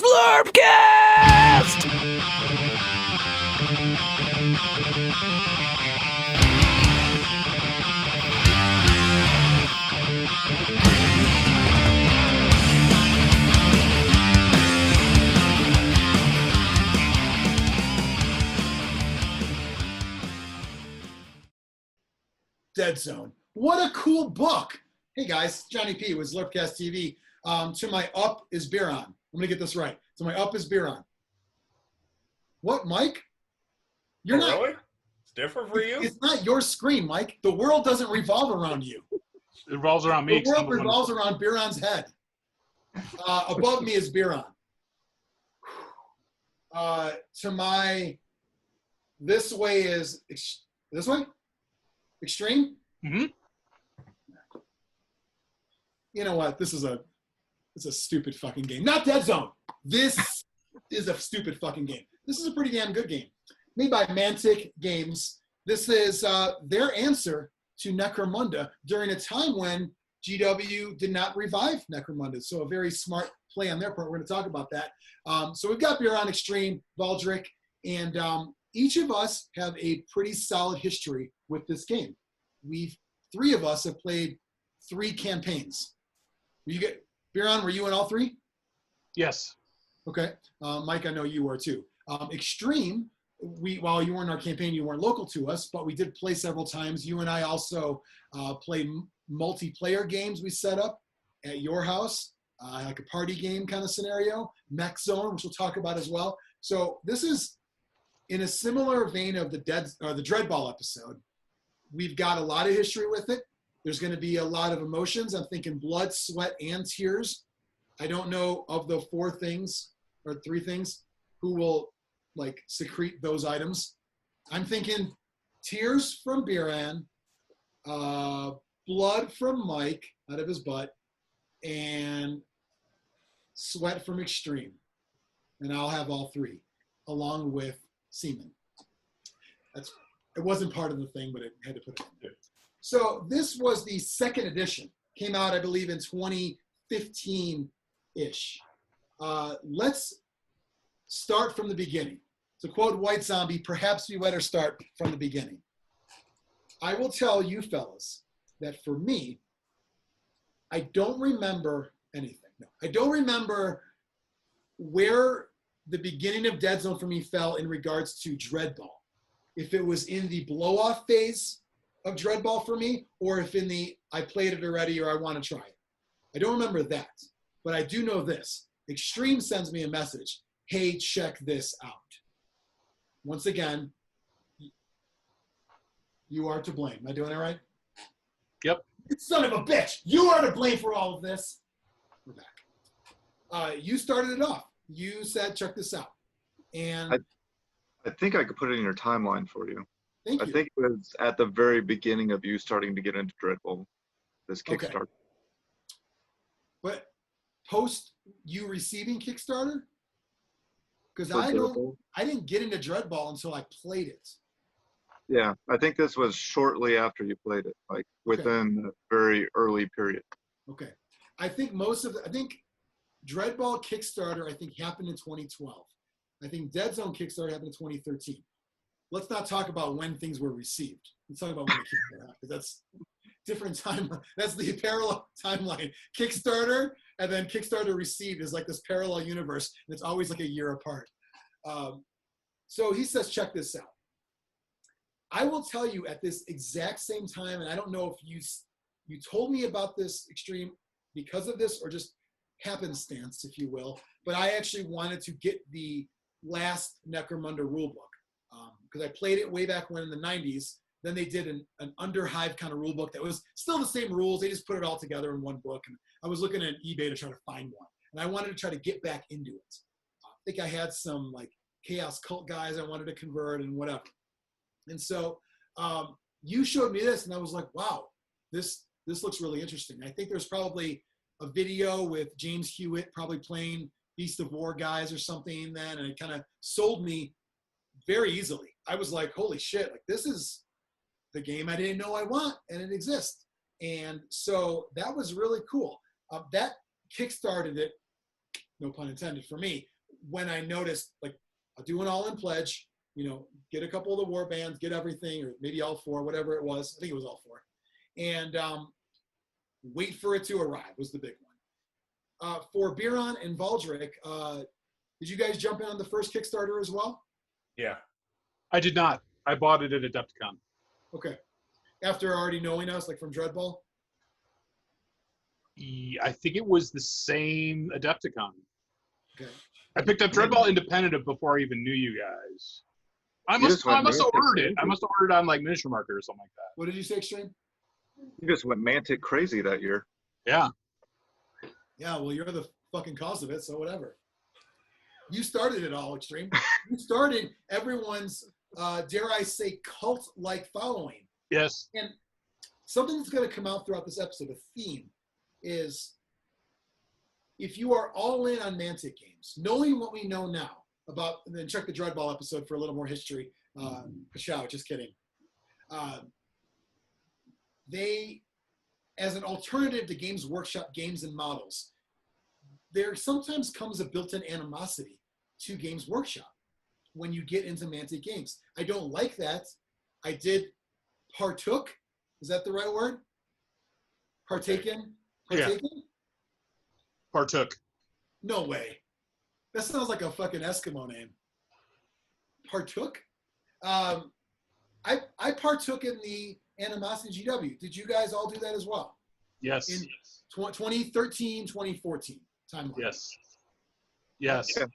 Zlurpcast! Deadzone. What a cool book. Hey guys, Jonny P with Zlurpcast TV. To my up is Biran. I'm going to get this right. To my up is Biran. What, Mike? You're not. Really? It's different for you? It's not your screen, Mike. The world doesn't revolve around you. It revolves around me. The world revolves around Biran's head. Above me is Biran. To my, this way is, this way? Xtreme? Mm-hmm. You know what? It's a stupid fucking game. Not Deadzone. This is a stupid fucking game. This is a pretty damn good game. Made by Mantic Games. This is their answer to Necromunda during a time when GW did not revive Necromunda. So a very smart play on their part. We're going to talk about that. So we've got Biran, Xtreme, Valdric, and each of us have a pretty solid history with this game. Three of us have played 3 campaigns. Biran, were you in all 3? Yes. Okay. Mike, I know you were too. Xtreme, while you weren't in our campaign, you weren't local to us, but we did play several times. You and I also play multiplayer games we set up at your house, like a party game kind of scenario. Mech Zone, which we'll talk about as well. So this is in a similar vein of the Dreadball episode. We've got a lot of history with it. There's going to be a lot of emotions. I'm thinking blood, sweat, and tears. I don't know of the 4 things or 3 things who will like secrete those items. I'm thinking tears from Biran, blood from Mike out of his butt, and sweat from Xtreme. And I'll have all 3 along with semen. It wasn't part of the thing, but it had to put it in. So this was the 2nd edition. Came out, I believe, in 2015-ish. Let's start from the beginning. To quote White Zombie, perhaps we better start from the beginning. I will tell you fellas that for me, I don't remember anything. No, I don't remember where the beginning of Deadzone for me fell in regards to Dreadball. If it was in the blow-off phase of Dreadball for me, or if in the I played it already or I want to try it. I don't remember that, but I do know this. Xtreme sends me a message. Hey, check this out. Once again, you are to blame. Am I doing it right? Yep. Son of a bitch. You are to blame for all of this. We're back. You started it off. You said, check this out. And I think I could put it in your timeline for you. Thank you. I think it was at the very beginning of you starting to get into Dreadball, this Kickstarter. Okay. But post you receiving Kickstarter? Because I didn't get into Dreadball until I played it. Yeah, I think this was shortly after you played it, like within the very early period. Okay. I think Dreadball Kickstarter, happened in 2012. I think Deadzone Kickstarter happened in 2013. Let's not talk about when things were received. Let's talk about when the Kickstarter happened, because that's different timeline. That's the parallel timeline. Kickstarter and then Kickstarter received is like this parallel universe, and it's always like a year apart. So he says, check this out. I will tell you at this exact same time, and I don't know if you told me about this Xtreme because of this or just happenstance, if you will, but I actually wanted to get the last Necromunda rulebook because I played it way back when in the 90s. Then they did an Underhive kind of rulebook that was still the same rules. They just put it all together in one book. And I was looking at eBay to try to find one. And I wanted to try to get back into it. I think I had some like Chaos Cult guys I wanted to convert and whatever. And so you showed me this and I was like, wow, this looks really interesting. I think there's probably a video with James Hewitt probably playing Beast of War guys or something then, and it kind of sold me very easily. I was like, holy shit, like this is the game I didn't know I want, and it exists. And so that was really cool. That kickstarted it no pun intended for me, when I noticed, like, I'll do an all-in pledge, get a couple of the war bands, get everything, or maybe all 4, whatever it was. I think it was all 4. And wait for it to arrive was the big one. For Biran and Valdric, did you guys jump in on the first Kickstarter as well? Yeah. I did not. I bought it at Adepticon. Okay. After already knowing us, like from Dreadball? I think it was the same Adepticon. Okay. I picked up Dreadball independent of before I even knew you guys. I must have ordered it. I must have ordered it on like Miniature Market or something like that. What did you say, Xtreme? You just went Mantic crazy that year. Yeah. Yeah, well, you're the fucking cause of it, so whatever. You started it all, Xtreme. You started everyone's, dare I say, cult-like following. Yes. And something that's going to come out throughout this episode, a theme, is if you are all in on Mantic Games, knowing what we know now about, and then check the Dreadball episode for a little more history. Pshaw, just kidding. They, as an alternative to Games Workshop games and models, there sometimes comes a built-in animosity to Games Workshop when you get into Mantic Games. I don't like that. I did partook. Is that the right word? Partaken? Partaken? Yeah. Partook. No way. That sounds like a fucking Eskimo name. Partook? I partook in the animosity GW. Did you guys all do that as well? Yes. In 2013, 2014 timeline. Yes. Yes. Yeah.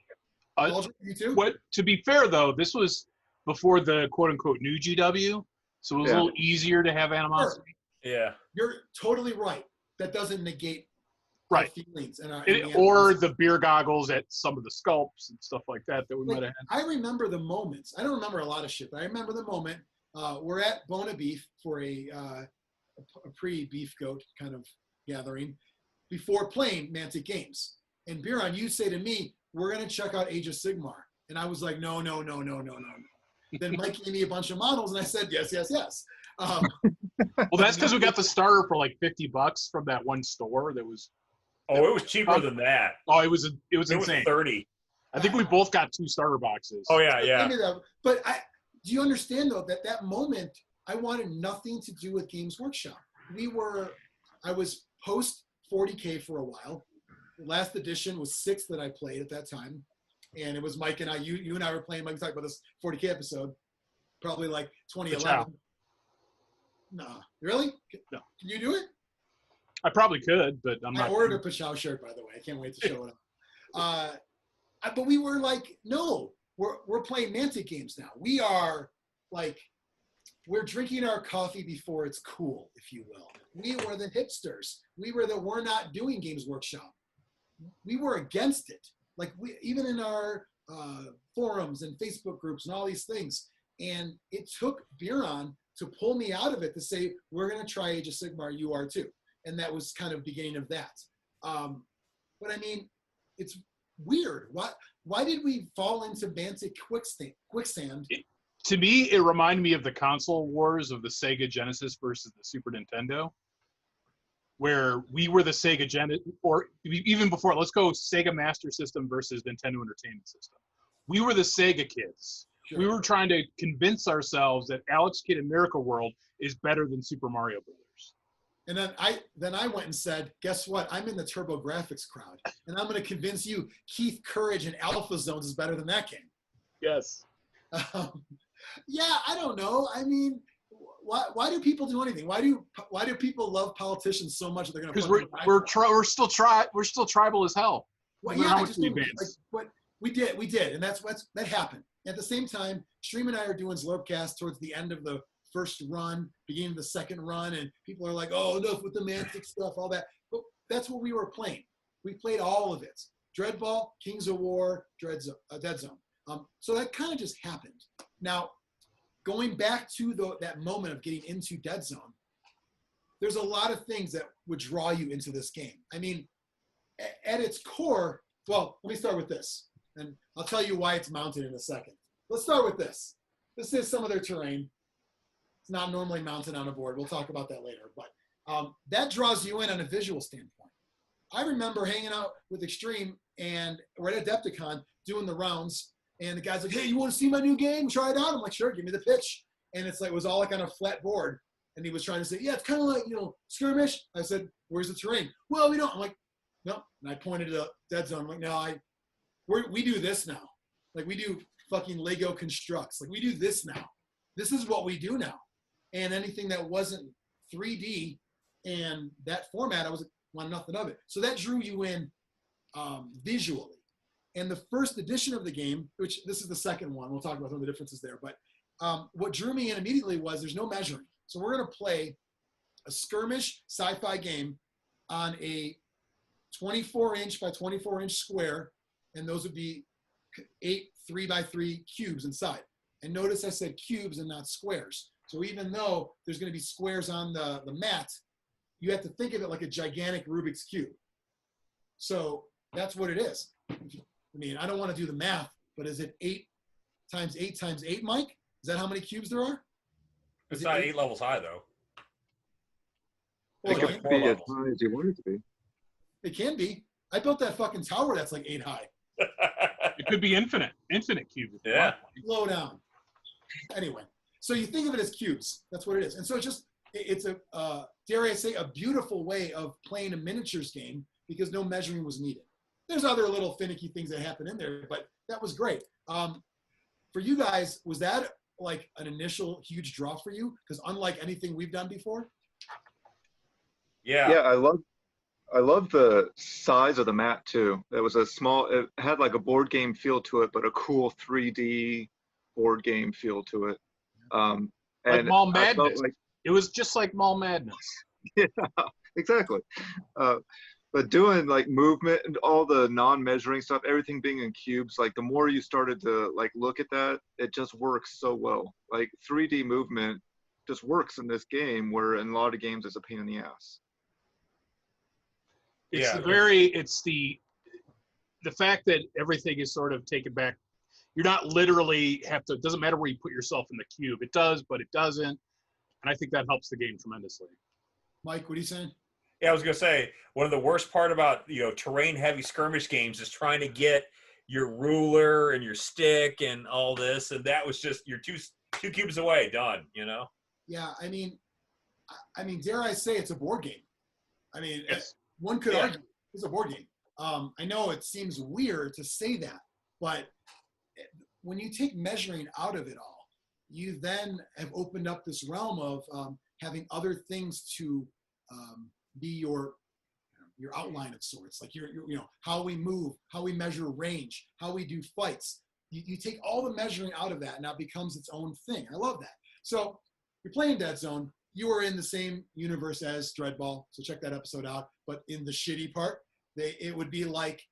You too? What? To be fair, though, this was before the quote-unquote new GW, so it was a little easier to have animosity. Sure. Yeah. You're totally right. That doesn't negate Right. feelings and or the beer goggles at some of the sculpts and stuff like that we might have had. I remember the moments. I don't remember a lot of shit, but I remember the moment. We're at Bona Beef for a pre-beef goat kind of gathering before playing Mantic Games. And Biran, you say to me, we're going to check out Age of Sigmar. And I was like, no. Then Mike gave me a bunch of models, and I said, yes. Well, that's because we got the starter for like $50 from that one store that was. Oh, it was cheaper than that. Oh, it was insane. Was 30. I think we both got 2 starter boxes. Oh yeah. But do you understand though that moment I wanted nothing to do with Games Workshop. I was post 40K for a while. The last edition was 6 that I played at that time, and it was Mike and I. You and I were playing. Mike talked about this 40K episode, probably like 2011. No, really? No. Can you do it? I probably could, but I'm not. I ordered a Pshaw shirt, by the way. I can't wait to show it up. But we were like, no, we're playing Mantic Games now. We are like, we're drinking our coffee before it's cool, if you will. We were the hipsters. We're not doing Games Workshop. We were against it. Like even in our forums and Facebook groups and all these things. And it took Biran to pull me out of it to say, we're going to try Age of Sigmar, you are too. And that was kind of beginning of that. But I mean, it's weird. Why did we fall into Mantic quicksand? To me, it reminded me of the console wars of the Sega Genesis versus the Super Nintendo, where we were the Sega Genesis, or even before, let's go Sega Master System versus Nintendo Entertainment System. We were the Sega kids. Sure. We were trying to convince ourselves that Alex Kidd in Miracle World is better than Super Mario Brothers. And then I went and said, guess what? I'm in the TurboGrafx crowd, and I'm going to convince you Keith Courage and Alpha Zones is better than that game. Yes. Yeah, I don't know. I mean, why do people do anything? Why do people love politicians so much that they're going to? Because we're still tribal as hell. Well, yeah, but we did, and that happened. At the same time, Xtreme and I are doing Zlurpcast towards the end of the first run, beginning of the second run, and people are like, oh, enough with the Mantic stuff, all that. But that's what we were playing. We played all of it. Dreadball, Kings of War, Deadzone. So that kind of just happened. Now, going back to that moment of getting into Deadzone, there's a lot of things that would draw you into this game. I mean, at its core, well, let me start with this, and I'll tell you why it's mounted in a second. Let's start with this. This is some of their terrain. It's not normally mounted on a board. We'll talk about that later, but that draws you in on a visual standpoint. I remember hanging out with Xtreme and we're at Adepticon doing the rounds, and the guy's like, hey, you want to see my new game? Try it out. I'm like, sure, give me the pitch. And it's like, it was all like on a flat board. And he was trying to say, yeah, it's kind of like, skirmish. I said, where's the terrain? Well, we don't. I'm like, no. And I pointed to Deadzone. I'm like, no, we do this now. Like, we do fucking Lego constructs. Like, we do this now. This is what we do now. And anything that wasn't 3D and that format, I was like, want nothing of it. So that drew you in visually. And the first edition of the game, which this is the second one, we'll talk about some of the differences there, but what drew me in immediately was there's no measuring. So we're going to play a skirmish sci-fi game on a 24-inch by 24-inch square, and those would be 8 3x3 cubes inside. And notice I said cubes and not squares. So even though there's going to be squares on the mat, you have to think of it like a gigantic Rubik's Cube. So that's what it is. I mean, I don't want to do the math, but is it 8 times 8 times 8, Mike? Is that how many cubes there are? It's not 8 levels high, though. It Well, could like be 4 as levels. high as you want it to be. It can be. I built that fucking tower that's like 8 high. It could be infinite cubes. if you Yeah. Slow down. Anyway, so you think of it as cubes. That's what it is. And so it's a, dare I say, a beautiful way of playing a miniatures game because no measuring was needed. There's other little finicky things that happen in there, but that was great. For you guys, was that like an initial huge draw for you? Because unlike anything we've done before? Yeah. Yeah, I love the size of the mat too. It was it had like a board game feel to it, but a cool 3D board game feel to it. Like And Mall I felt Madness. like, It was just like Mall Madness. yeah, exactly. But doing like movement and all the non-measuring stuff, everything being in cubes, like the more you started to like look at that, it just works so well. Like 3D movement just works in this game, where in a lot of games it's a pain in the ass. It's Yeah. it's the fact that everything is sort of taken back. You're not literally it doesn't matter where you put yourself in the cube. It does, but it doesn't. And I think that helps the game tremendously. Mike, what are you saying? Yeah, I was gonna say one of the worst part about terrain-heavy skirmish games is trying to get your ruler and your stick and all this, and that was just you're two cubes away, done. Yeah, I mean, dare I say it's a board game? I mean, Yes. one could Yeah. argue it's a board game. I know it seems weird to say that, but when you take measuring out of it all, you then have opened up this realm of having other things to be your outline of sorts, like your how we move, how we measure range, how we do fights. You take all the measuring out of that, and now it becomes its own thing. I love that. So you're playing Deadzone. You are in the same universe as Dreadball, so check that episode out. But in the shitty part, it would be like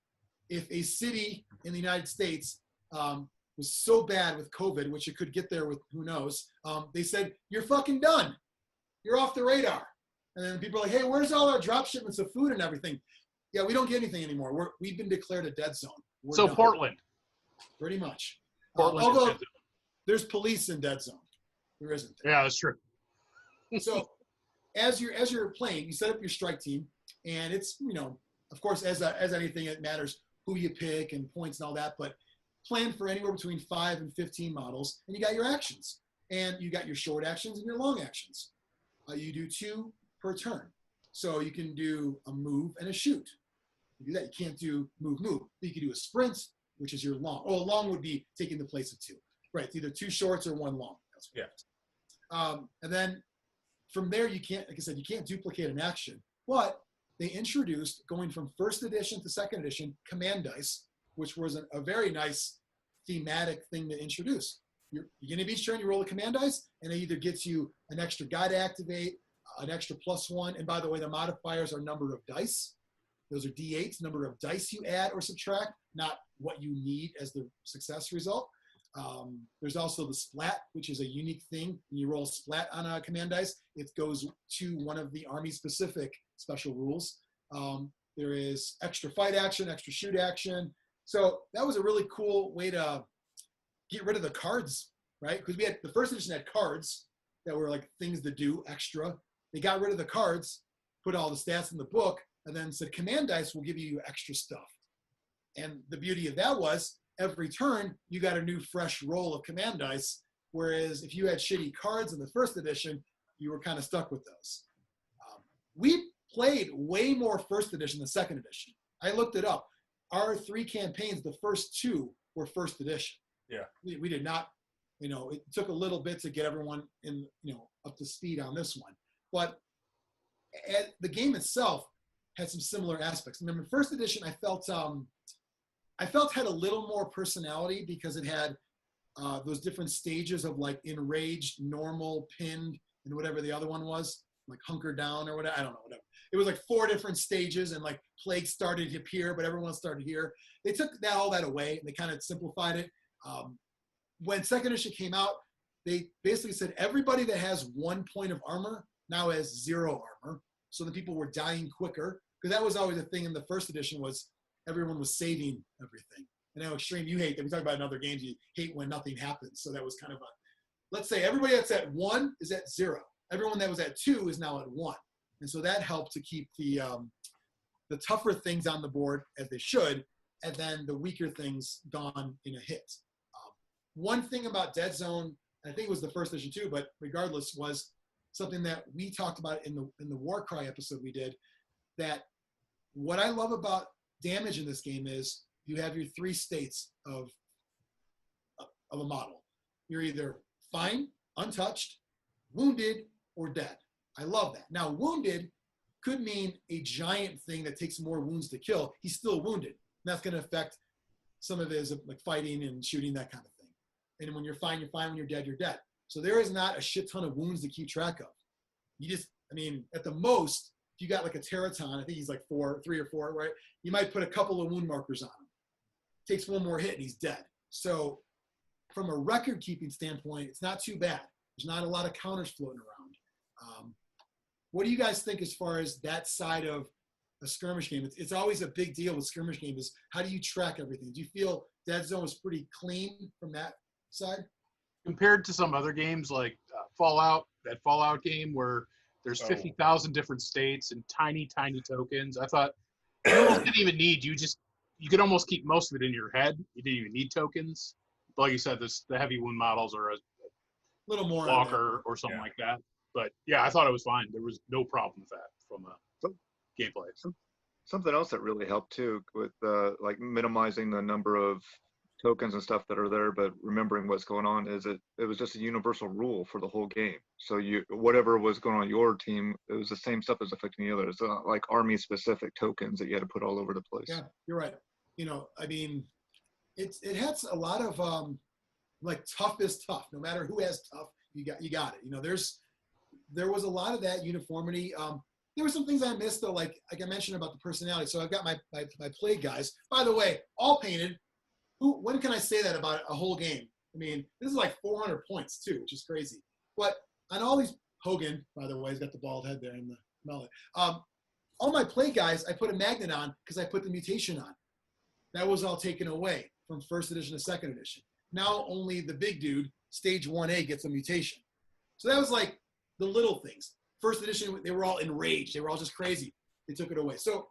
if a city in the United States was so bad with COVID, which it could get there with who knows, they said, you're fucking done. You're off the radar. And then people are like, hey, where's all our drop shipments of food and everything? Yeah, we don't get anything anymore. We've been declared a dead zone. We're So done. Portland. Pretty much. Portland. Although there's police in dead zone. There isn't. Yeah, that's true. So as you're playing, you set up your strike team, and it's, of course, as anything, it matters who you pick and points and all that, but plan for anywhere between 5 and 15 models, and you got your actions. And you got your short actions and your long actions. You do 2 per turn. So you can do a move and a shoot. You do that. You can't do move. But you can do a sprint, which is your long. Oh, a long would be taking the place of 2. Right, it's either 2 shorts or 1 long. That's what it is. And then from there, you can't, like I said, you can't duplicate an action. But they introduced, going from first edition to second edition, command dice, which was a very nice thematic thing to introduce. You're beginning of each turn, you roll a command dice, and it either gets you an extra guy to activate, an extra +1. And by the way, the modifiers are number of dice. Those are D8s, number of dice you add or subtract, not what you need as the success result. There's also the splat, which is a unique thing. When you roll splat on a command dice, it goes to one of the army-specific special rules. There is extra fight action, extra shoot action. So that was a really cool way to get rid of the cards, right? Because we had the first edition had cards that were like things to do extra. They got rid of the cards, put all the stats in the book, and then said command dice will give you extra stuff. And the beauty of that was every turn you got a new fresh roll of command dice. Whereas if you had shitty cards in the first edition, you were kind of stuck with those. We played way more first edition than second edition. I looked it up. Our 3 campaigns, the first 2 were first edition. Yeah. We did not, it took a little bit to get everyone in, up to speed on this one. But the game itself had some similar aspects. Remember, first edition, I felt had a little more personality because it had those different stages of like enraged, normal, pinned, and whatever the other one was, like hunker down or whatever. I don't know, whatever. It was like 4 different stages, and like plague started up here, but everyone started here. They took all that away and they kind of simplified it. When second edition came out, they basically said everybody that has 1 point of armor now has 0 armor. So the people were dying quicker, because that was always the thing in the first edition was everyone was saving everything. And now Xtreme, you hate that. We talk about in other games, you hate when nothing happens. So that was kind of let's say everybody that's at 1 is at 0. Everyone that was at 2 is now at 1. And so that helped to keep the tougher things on the board as they should, and then the weaker things gone in a hit. One thing about Deadzone, I think it was the first edition too, but regardless, was something that we talked about in the Warcry episode we did, that what I love about damage in this game is you have your 3 states of a model. You're either fine, untouched, wounded, or dead. I love that. Now, wounded could mean a giant thing that takes more wounds to kill. He's still wounded. And that's going to affect some of his like fighting and shooting, that kind of thing. And when you're fine, you're fine. When you're dead, you're dead. So there is not a shit ton of wounds to keep track of. You just, at the most, if you got like a Teraton, I think he's like 3 or 4, right? You might put a couple of wound markers on him. Takes 1 more hit and he's dead. So from a record keeping standpoint, it's not too bad. There's not a lot of counters floating around. What do you guys think as far as that side of a skirmish game? It's always a big deal with skirmish games is how do you track everything? Do you feel Deadzone is pretty clean from that side? Compared to some other games like Fallout, that Fallout game where there's 50,000 different states and tiny, tiny tokens. I thought you almost didn't even need, you could almost keep most of it in your head. You didn't even need tokens. But like you said, the heavy wound models are a little more walker or something like that. But yeah, I thought it was fine. There was no problem with that from a gameplay. Something else that really helped too with like minimizing the number of tokens and stuff that are there, but remembering what's going on is it was just a universal rule for the whole game. So whatever was going on your team, it was the same stuff as affecting the others. It's not like army specific tokens that you had to put all over the place. Yeah, you're right. It has a lot of like tough is tough. No matter who has tough, you got it. There was a lot of that uniformity. There were some things I missed though, like I mentioned about the personality. So I've got my plague guys. By the way, all painted. When can I say that about a whole game? This is like 400 points too, which is crazy. But on all these, Hogan, by the way, he's got the bald head there and the mullet. All my plague guys, I put a magnet on because I put the mutation on. That was all taken away from first edition to second edition. Now only the big dude, stage 1A, gets a mutation. So that was like the little things. First edition, they were all enraged. They were all just crazy. They took it away. So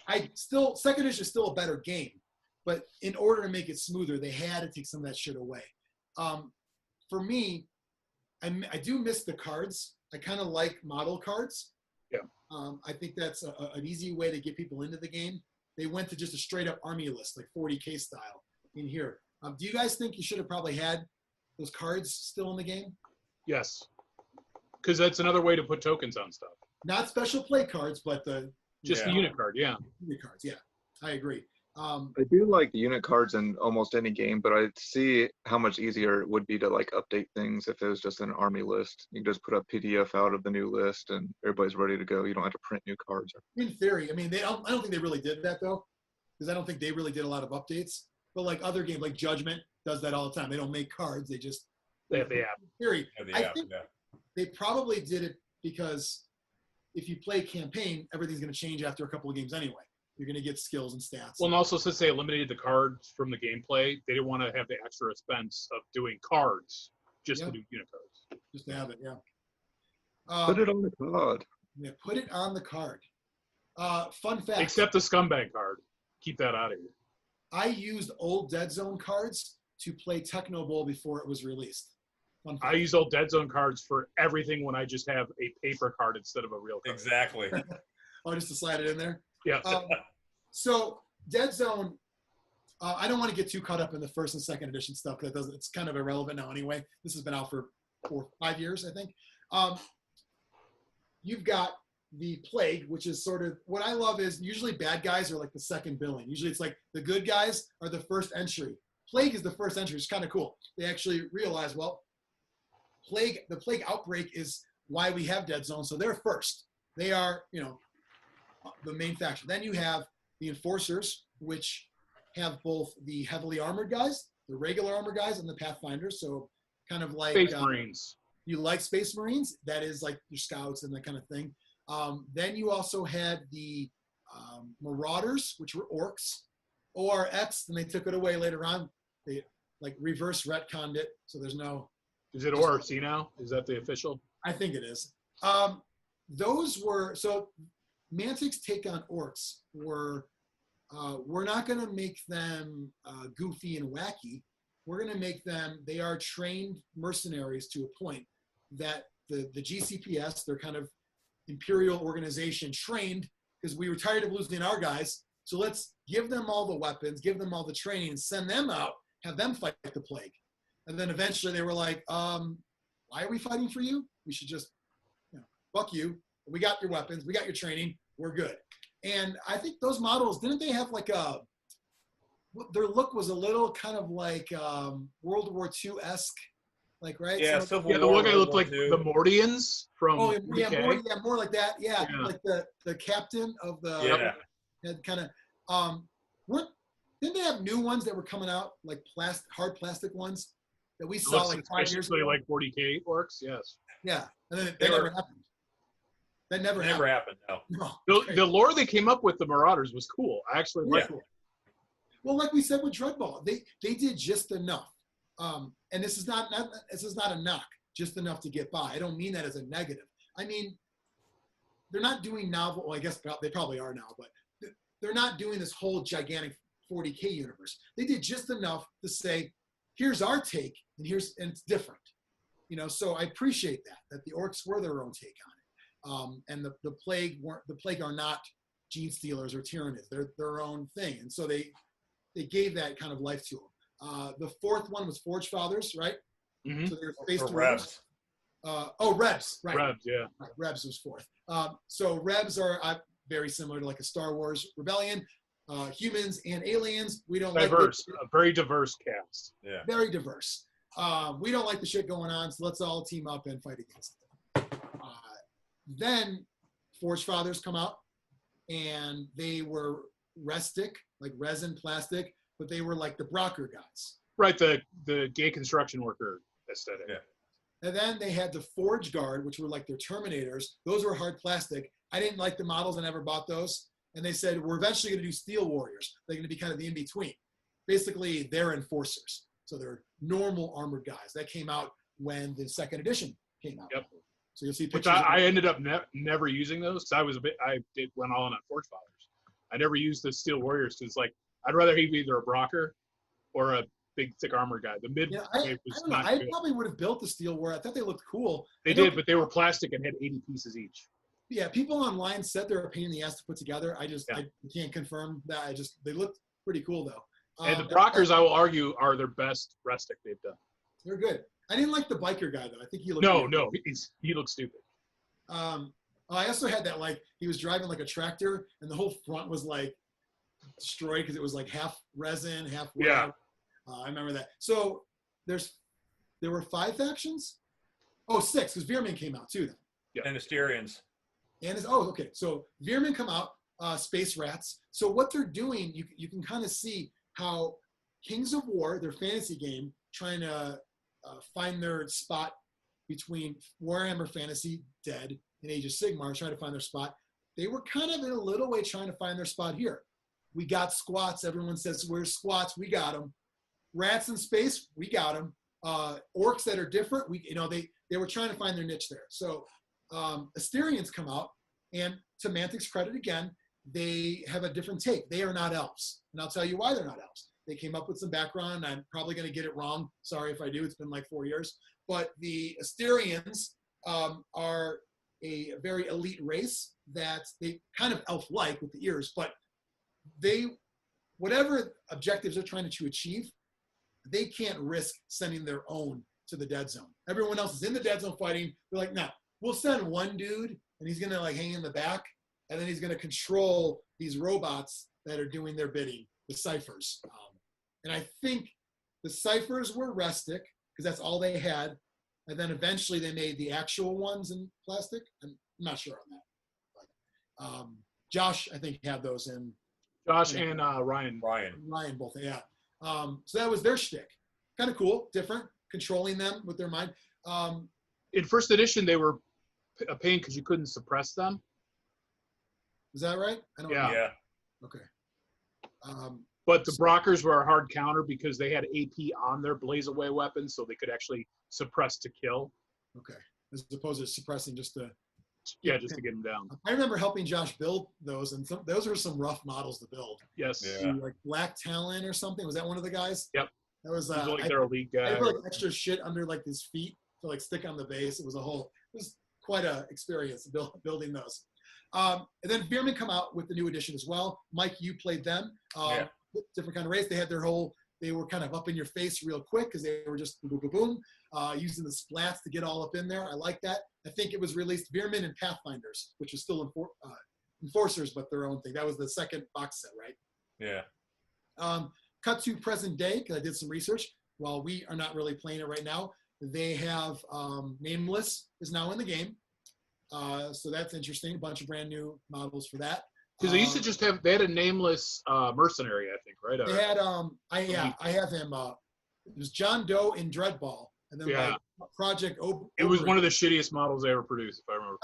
second edition is still a better game. But in order to make it smoother, they had to take some of that shit away. For me, I do miss the cards. I kind of like model cards. Yeah. I think that's an easy way to get people into the game. They went to just a straight up army list, like 40K style in here. Do you guys think you should have probably had those cards still in the game? Yes. Because that's another way to put tokens on stuff. Not special play cards, but the unit card, yeah. Unit cards, yeah. I agree. I do like the unit cards in almost any game, but I see how much easier it would be to like update things if it was just an army list. You can just put a PDF out of the new list and everybody's ready to go. You don't have to print new cards. In theory, I don't think they really did that though, because I don't think they really did a lot of updates. But like other games, like Judgment does that all the time. They don't make cards; they have the app. In theory, I think they probably did it because if you play campaign, everything's going to change after a couple of games anyway. You're going to get skills and stats. Well, and also since they eliminated the cards from the gameplay, they didn't want to have the extra expense of doing cards just to do unit cards. Just to have it, yeah. Put it on the card. Yeah, put it on the card. Fun fact. Except the scumbag card. Keep that out of here. I used old Deadzone cards to play Techno Bowl before it was released. I use old Deadzone cards for everything when I just have a paper card instead of a real card. Exactly. Oh, just to slide it in there? Yeah. So Deadzone, I don't want to get too caught up in the first and second edition stuff because it's kind of irrelevant now anyway. This has been out for 4 or 5 years, I think. You've got the Plague, which is sort of, what I love is usually bad guys are like the second billing. Usually it's like the good guys are the first entry. Plague is the first entry. It's kind of cool. They actually realize, well, the Plague outbreak is why we have Deadzone, so they're first. They are, the main faction. Then you have the Enforcers, which have both the heavily armored guys, the regular armored guys, and the Pathfinders. So kind of like Space Marines. You like Space Marines? That is like your scouts and that kind of thing. Then you also had the Marauders, which were orcs, ORX, and they took it away later on. They like reverse retconned it, so there's no. Is it ORC now? Is that the official? I think it is. Those were, so Mantic's take on orcs were, we're not going to make them goofy and wacky. We're going to make them, they are trained mercenaries to a point that the GCPS, their kind of imperial organization, trained because we were tired of losing our guys. So let's give them all the weapons, give them all the training, and send them out, have them fight the Plague. And then eventually they were like, why are we fighting for you? We should just, fuck you. We got your weapons. We got your training. We're good. And I think those models, didn't they have like their look was a little kind of like World War II-esque, like, right? Yeah, so, Civil Yeah, the War, one guy World looked War like II. the Mordians from oh, yeah, UK. more like that. Yeah, Yeah. like the captain of the Yeah. had kind of, didn't they have new ones that were coming out, like hard plastic ones that we saw Looks like 5 years suspiciously ago? like 40K orcs, yes. Yeah, and then They that never were- happened. That never Never happened. happened, no. No. The lore they came up with, the Marauders, was cool. I actually liked Yeah. it. Well, like we said with Dreadball, they did just enough. And this is not a knock, just enough to get by. I don't mean that as a negative. I mean, they're not doing novel. Well, I guess they probably are now, but they're not doing this whole gigantic 40K universe. They did just enough to say, here's our take, and it's different. So I appreciate that the orcs were their own take on it. And the Plague are not gene stealers or tyrannids. They're their own thing. And so they gave that kind of life to them. The fourth one was Forge Fathers, right? Mhm. So they're space Or derivative. Revs. Rebs, right. Rebs, yeah. Right, Rebs was fourth. So Rebs are very similar to like a Star Wars rebellion. Humans and aliens, we don't Diverse, like a very diverse cast. Yeah. very diverse. We don't like the shit going on, so let's all team up and fight against it. Then Forge Fathers come out, and they were restic, like resin plastic, but they were like the Brocker guys. Right, the gay construction worker aesthetic. Yeah. And then they had the Forge Guard, which were like their Terminators. Those were hard plastic. I didn't like the models. I never bought those. And they said, we're eventually going to do Steel Warriors. They're going to be kind of the in-between. Basically, they're Enforcers. So they're normal armored guys. That came out when the second edition came out. Yep. So you'll see Which pictures. I ended up never using those because I went all in on Forge Fathers. I never used the Steel Warriors because like I'd rather have either a Brocker or a big thick armor guy. The mid I was don't know. not I good. probably would have built the Steel Warrior. I thought they looked cool. They did, but they were plastic and had 80 pieces each. Yeah, people online said they're a pain in the ass to put together. I Yeah. can't confirm that. They looked pretty cool though. And the Brockers, I will argue, are their best restic they've done. They're good. I didn't like the biker guy though. I think he looked No, weird. no, he looks stupid. I also had that, like, he was driving like a tractor and the whole front was like destroyed because it was like half resin, half wood. Yeah. I remember that. So there were 5 factions? Oh, 6, because Veerman came out too then. And Asterians. And okay. So Veerman come out, Space Rats. So what they're doing, you can kind of see how Kings of War, their fantasy game, trying to find their spot between Warhammer Fantasy, Dead, and Age of Sigmar, trying to find their spot. They were kind of in a little way trying to find their spot here. We got squats. Everyone says, where's squats? We got them. Rats in space, we got them. Orcs that are different, they were trying to find their niche there. So Asterians come out, and to Mantic's credit again, they have a different take. They are not elves. And I'll tell you why they're not elves. They came up with some background. I'm probably going to get it wrong. Sorry if I do. It's been like 4 years. But the Asterians are a very elite race that they kind of elf-like with the ears, but they, whatever objectives they're trying to achieve, they can't risk sending their own to the dead zone. Everyone else is in the dead zone fighting. They're like, no, we'll send one dude and he's going to like hang in the back, and then he's going to control these robots that are doing their bidding, the ciphers. And I think the ciphers were rustic because that's all they had. And then eventually they made the actual ones in plastic. I'm not sure on that. But, Josh, I think, had those in. Josh and Ryan. Ryan both, yeah. So that was their shtick. Kind of cool, different, controlling them with their mind. In first edition, they were a pain because you couldn't suppress them. Is that right? I don't Yeah. know. Yeah. Okay. But the Brockers were a hard counter because they had AP on their blaze away weapons, so they could actually suppress to kill. Okay. As opposed to suppressing just to. Yeah, just to get them down. I remember helping Josh build those, and those were some rough models to build. Yes. Yeah. Like Black Talon or something. Was that one of the guys? Yep. That was. He was like I their elite guy. I put like extra shit under like his feet to like stick on the base. It was quite a experience building those. And then Veerman come out with the new edition as well. Mike, you played them. Yeah. Different kind of race. They had they were kind of up in your face real quick because they were just boom, boom, boom, boom, using the splats to get all up in there. I like that. I think it was released Veerman and Pathfinders, which was still Enforcers, but their own thing. That was the second box set, right? Yeah. Cut to present day, because I did some research. While we are not really playing it right now, they have Nameless is now in the game. So that's interesting. A bunch of brand new models for that. Because they used to just have, they had a nameless mercenary, I think, right? They had, I have him, it was John Doe in Dreadball. And then like Project It was one of the shittiest models they ever produced, if I remember.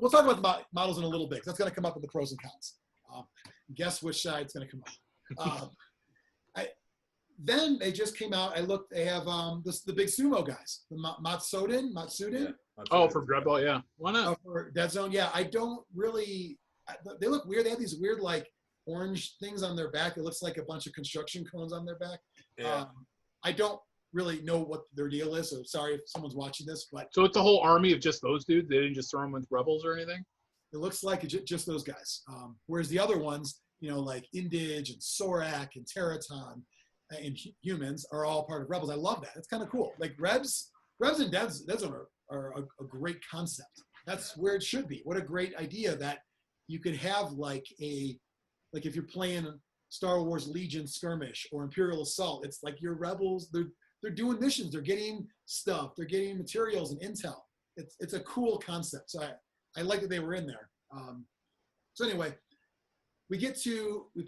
We'll talk about the models in a little bit. That's going to come up with the pros and cons. Guess which side's going to come up. Then they just came out. They have the big sumo guys, the Matsuden. Yeah. Oh, for Dreadball, yeah. Why not? For Deadzone, yeah. I don't really. They look weird. They have these weird like orange things on their back. It looks like a bunch of construction cones on their back. Yeah. I don't really know what their deal is. So sorry if someone's watching this, but So it's a whole army of just those dudes? They didn't just throw them with rebels or anything? it looks like just those guys. Whereas the other ones, like Indige and Sorak and Teraton and humans are all part of Rebels. I love that. It's kind of cool. Like Rebs and Deadzone are a great concept. That's where it should be. What a great idea that you could have like if you're playing Star Wars Legion Skirmish or Imperial Assault, it's like your Rebels, they're doing missions, they're getting stuff, they're getting materials and intel. It's a cool concept. So I like that they were in there. So anyway, we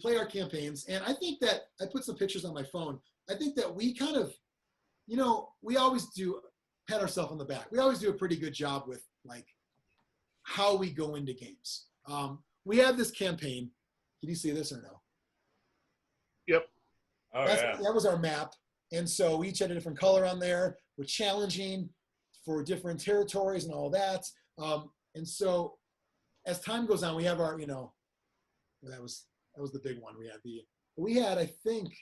play our campaigns, and I think that I put some pictures on my phone. I think that we kind of, we always do pat ourselves on the back. We always do a pretty good job with like how we go into games. We have this campaign. Can you see this or no? Yep. Oh, That was our map. And so we each had a different color on there. We're challenging for different territories and all that. And so as time goes on, we have our, that was the big one. We had, I think,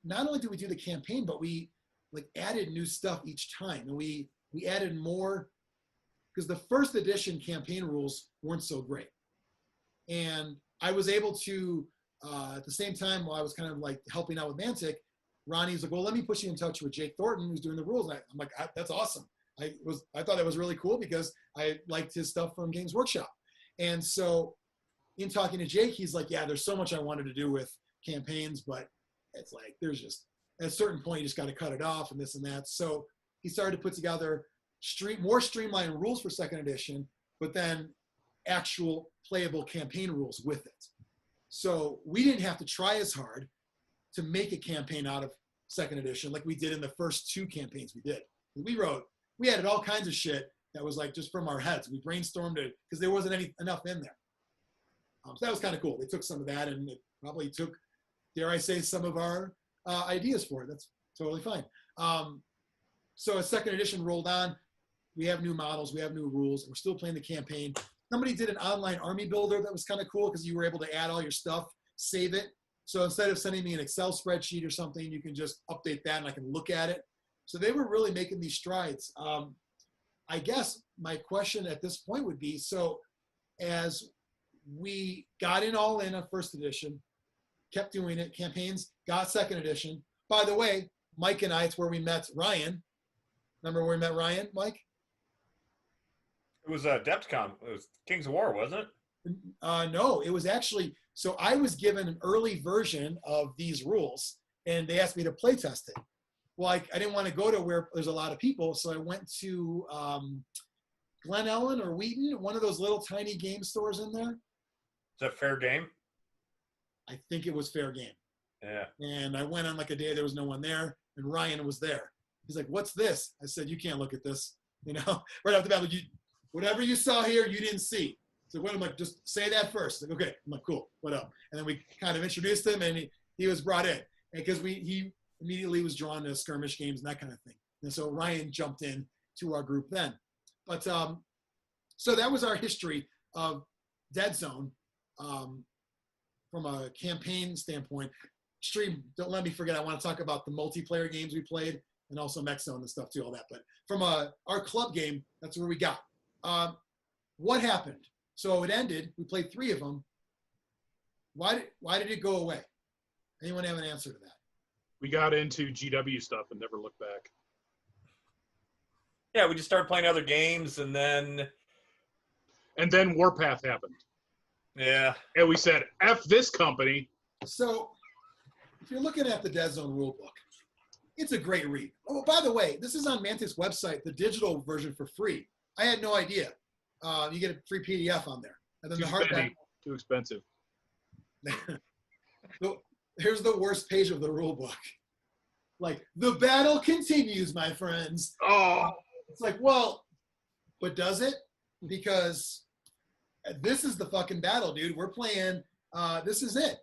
not only did we do the campaign, but we like added new stuff each time. And we added more because the first edition campaign rules weren't so great. And I was able to, at the same time, while I was kind of like helping out with Mantic, Ronnie's like, well, let me put you in touch with Jake Thornton, who's doing the rules. And I'm like, that's awesome. I thought that was really cool because I liked his stuff from Games Workshop. And so in talking to Jake, he's like, yeah, there's so much I wanted to do with campaigns, but it's like, there's just, at a certain point, you just got to cut it off and this and that. So he started to put together more streamlined rules for second edition, but then actual playable campaign rules with it. So we didn't have to try as hard to make a campaign out of second edition like we did in the first two campaigns we did. We added all kinds of shit that was like just from our heads. We brainstormed it because there wasn't enough in there. So that was kind of cool. They took some of that and it probably took, dare I say, some of our ideas for it. That's totally fine. So as second edition rolled on, we have new models, we have new rules, and we're still playing the campaign. somebody did an online army builder that was kind of cool because you were able to add all your stuff, save it. So instead of sending me an Excel spreadsheet or something, you can just update that and I can look at it. So they were really making these strides. I guess my question at this point would be, so as we got in all in on first edition, kept doing it, campaigns, got second edition. By the way, Mike and I, it's where we met Ryan. Remember where we met Ryan, Mike? It was Depthcon. It was Kings of War, wasn't it? No, it was actually, so I was given an early version of these rules and they asked me to play test it. Well, I didn't want to go to where there's a lot of people, so I went to Glen Ellen or Wheaton, one of those little tiny game stores in there. Is that fair game? I think it was fair game. Yeah. And I went on like a day there was no one there, and Ryan was there. He's like, "What's this?" I said, "You can't look at this." You know, right off the bat, like, whatever you saw here, you didn't see. So what? I'm like, just say that first. Like, okay. I'm like, cool. What up? And then we kind of introduced him, and he was brought in, and because he immediately was drawn to skirmish games and that kind of thing. And so Ryan jumped in to our group then. But so that was our history of Deadzone from a campaign standpoint. Xtreme, don't let me forget, I want to talk about the multiplayer games we played and also Mexzone and stuff too, all that. But from our club game, that's where we got. What happened? So it ended. We played 3 of them. Why did it go away? Anyone have an answer to that? We got into GW stuff and never looked back. Yeah, we just started playing other games, and then Warpath happened. Yeah. And we said, F this company. So if you're looking at the Deadzone rulebook, it's a great read. Oh, by the way, this is on Mantic's website, the digital version for free. I had no idea. You get a free PDF on there. And then the hardback. Too expensive. Here's the worst page of the rulebook. Like, the battle continues, my friends. Oh. It's like, well, but does it? Because this is the fucking battle, dude. We're playing, this is it.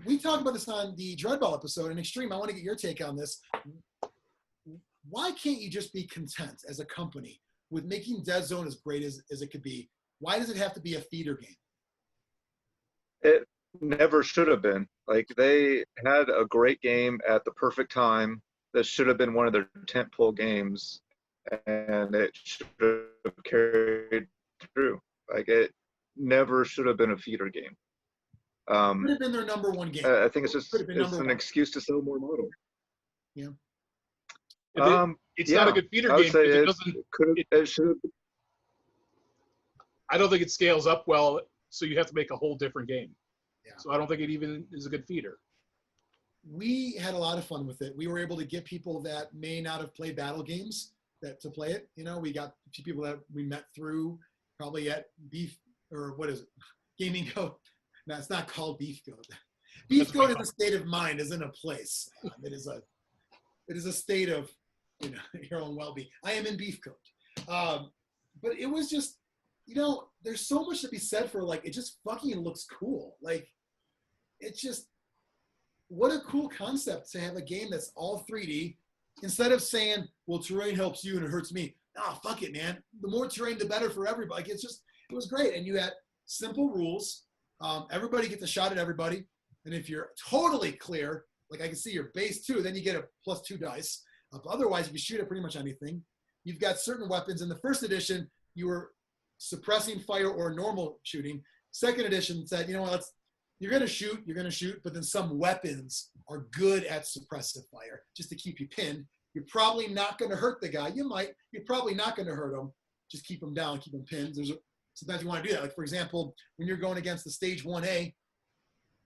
We talked about this on the Dreadball episode in Xtreme. I want to get your take on this. Why can't you just be content as a company with making Deadzone as great as it could be? Why does it have to be a feeder game? It never should have been. Like, they had a great game at the perfect time that should have been one of their tentpole games, and it should have carried through. Like, it never should have been a feeder game. Could have been their number one game. I think it's just it's an excuse to sell more models. Yeah. It's not a good feeder game because it should. I don't think it scales up well, so you have to make a whole different game. Yeah. So I don't think it even is a good feeder. We had a lot of fun with it. We were able to get people that may not have played battle games to play it. You know, we got people that we met through probably at Beef, or what is it? Gaming Goat. No, it's not called Beef Goat. Beef Goat is a state of mind, isn't a place. It is a state of, you know, your own well-being. I am in Beef Goat. But it was just, you know, there's so much to be said for, like, it just fucking looks cool. Like, it's just, what a cool concept to have a game that's all 3D. Instead of saying, well, terrain helps you and it hurts me. Oh, fuck it, man. The more terrain, the better for everybody. Like, it was great. And you had simple rules. Everybody gets a shot at everybody. And if you're totally clear, like I can see your base too, then you get a +2 dice. Otherwise, you can shoot at pretty much anything. You've got certain weapons. In the first edition, you were suppressing fire or normal shooting. Second edition said, you know what, you're going to shoot, but then some weapons are good at suppressive fire just to keep you pinned. You're probably not going to hurt the guy. You're probably not going to hurt him. Just keep him down, keep him pinned. Sometimes you want to do that. Like, for example, when you're going against the stage 1A,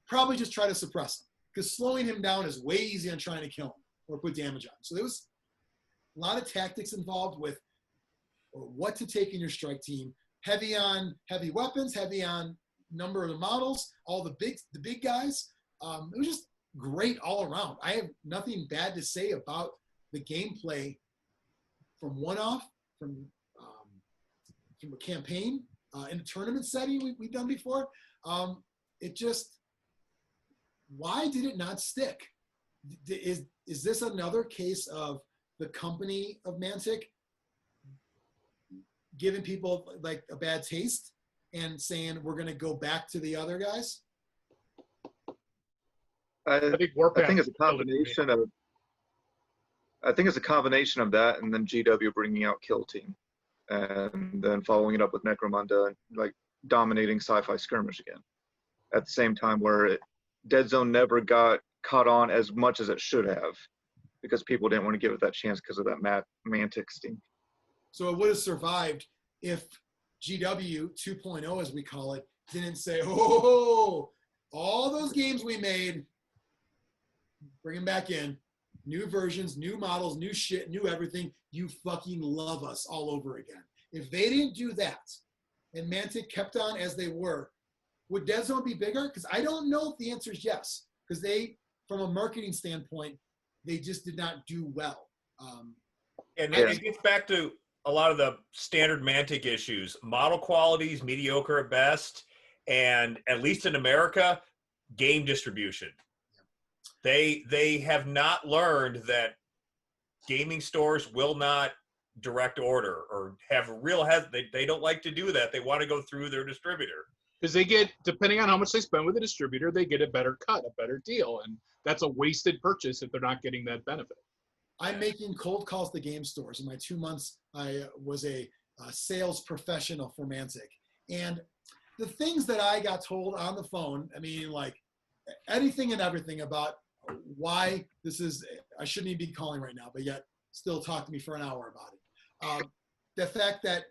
probably just try to suppress him, because slowing him down is way easier than trying to kill him or put damage on him. So there was a lot of tactics involved with what to take in your strike team. Heavy on heavy weapons, heavy on number of the models, all the big guys. It was just great all around. I have nothing bad to say about the gameplay from one-off, from a campaign, in a tournament setting we've done before. It just, why did it not stick? Is this another case of the company of Mantic giving people like a bad taste? and saying we're going to go back to the other guys? I think Warpath I think it's a killed it for me. combination of. I think it's a combination of that, and then GW bringing out Kill Team, and then following it up with Necromunda, and like dominating sci-fi skirmish again. At the same time, where Deadzone never got caught on as much as it should have, because people didn't want to give it that chance because of that Mantic stink. So it would have survived if GW 2.0, as we call it, didn't say, oh, all those games we made, bring them back in. New versions, new models, new shit, new everything. You fucking love us all over again. If they didn't do that and Mantic kept on as they were, would Deadzone be bigger? Because I don't know if the answer is yes. Because they, from a marketing standpoint, they just did not do well. And it gets back to a lot of the standard Mantic issues. Model quality is mediocre at best, and at least in America, game distribution. They have not learned that gaming stores will not direct order or have real they don't like to do that. They want to go through their distributor. Because they get, depending on how much they spend with the distributor, they get a better cut, a better deal. And that's a wasted purchase if they're not getting that benefit. I'm making cold calls to game stores. In my 2 months, I was a sales professional for Mantic. And the things that I got told on the phone, I mean, like anything and everything about why this is, I shouldn't even be calling right now, but yet still talk to me for an hour about it. The fact that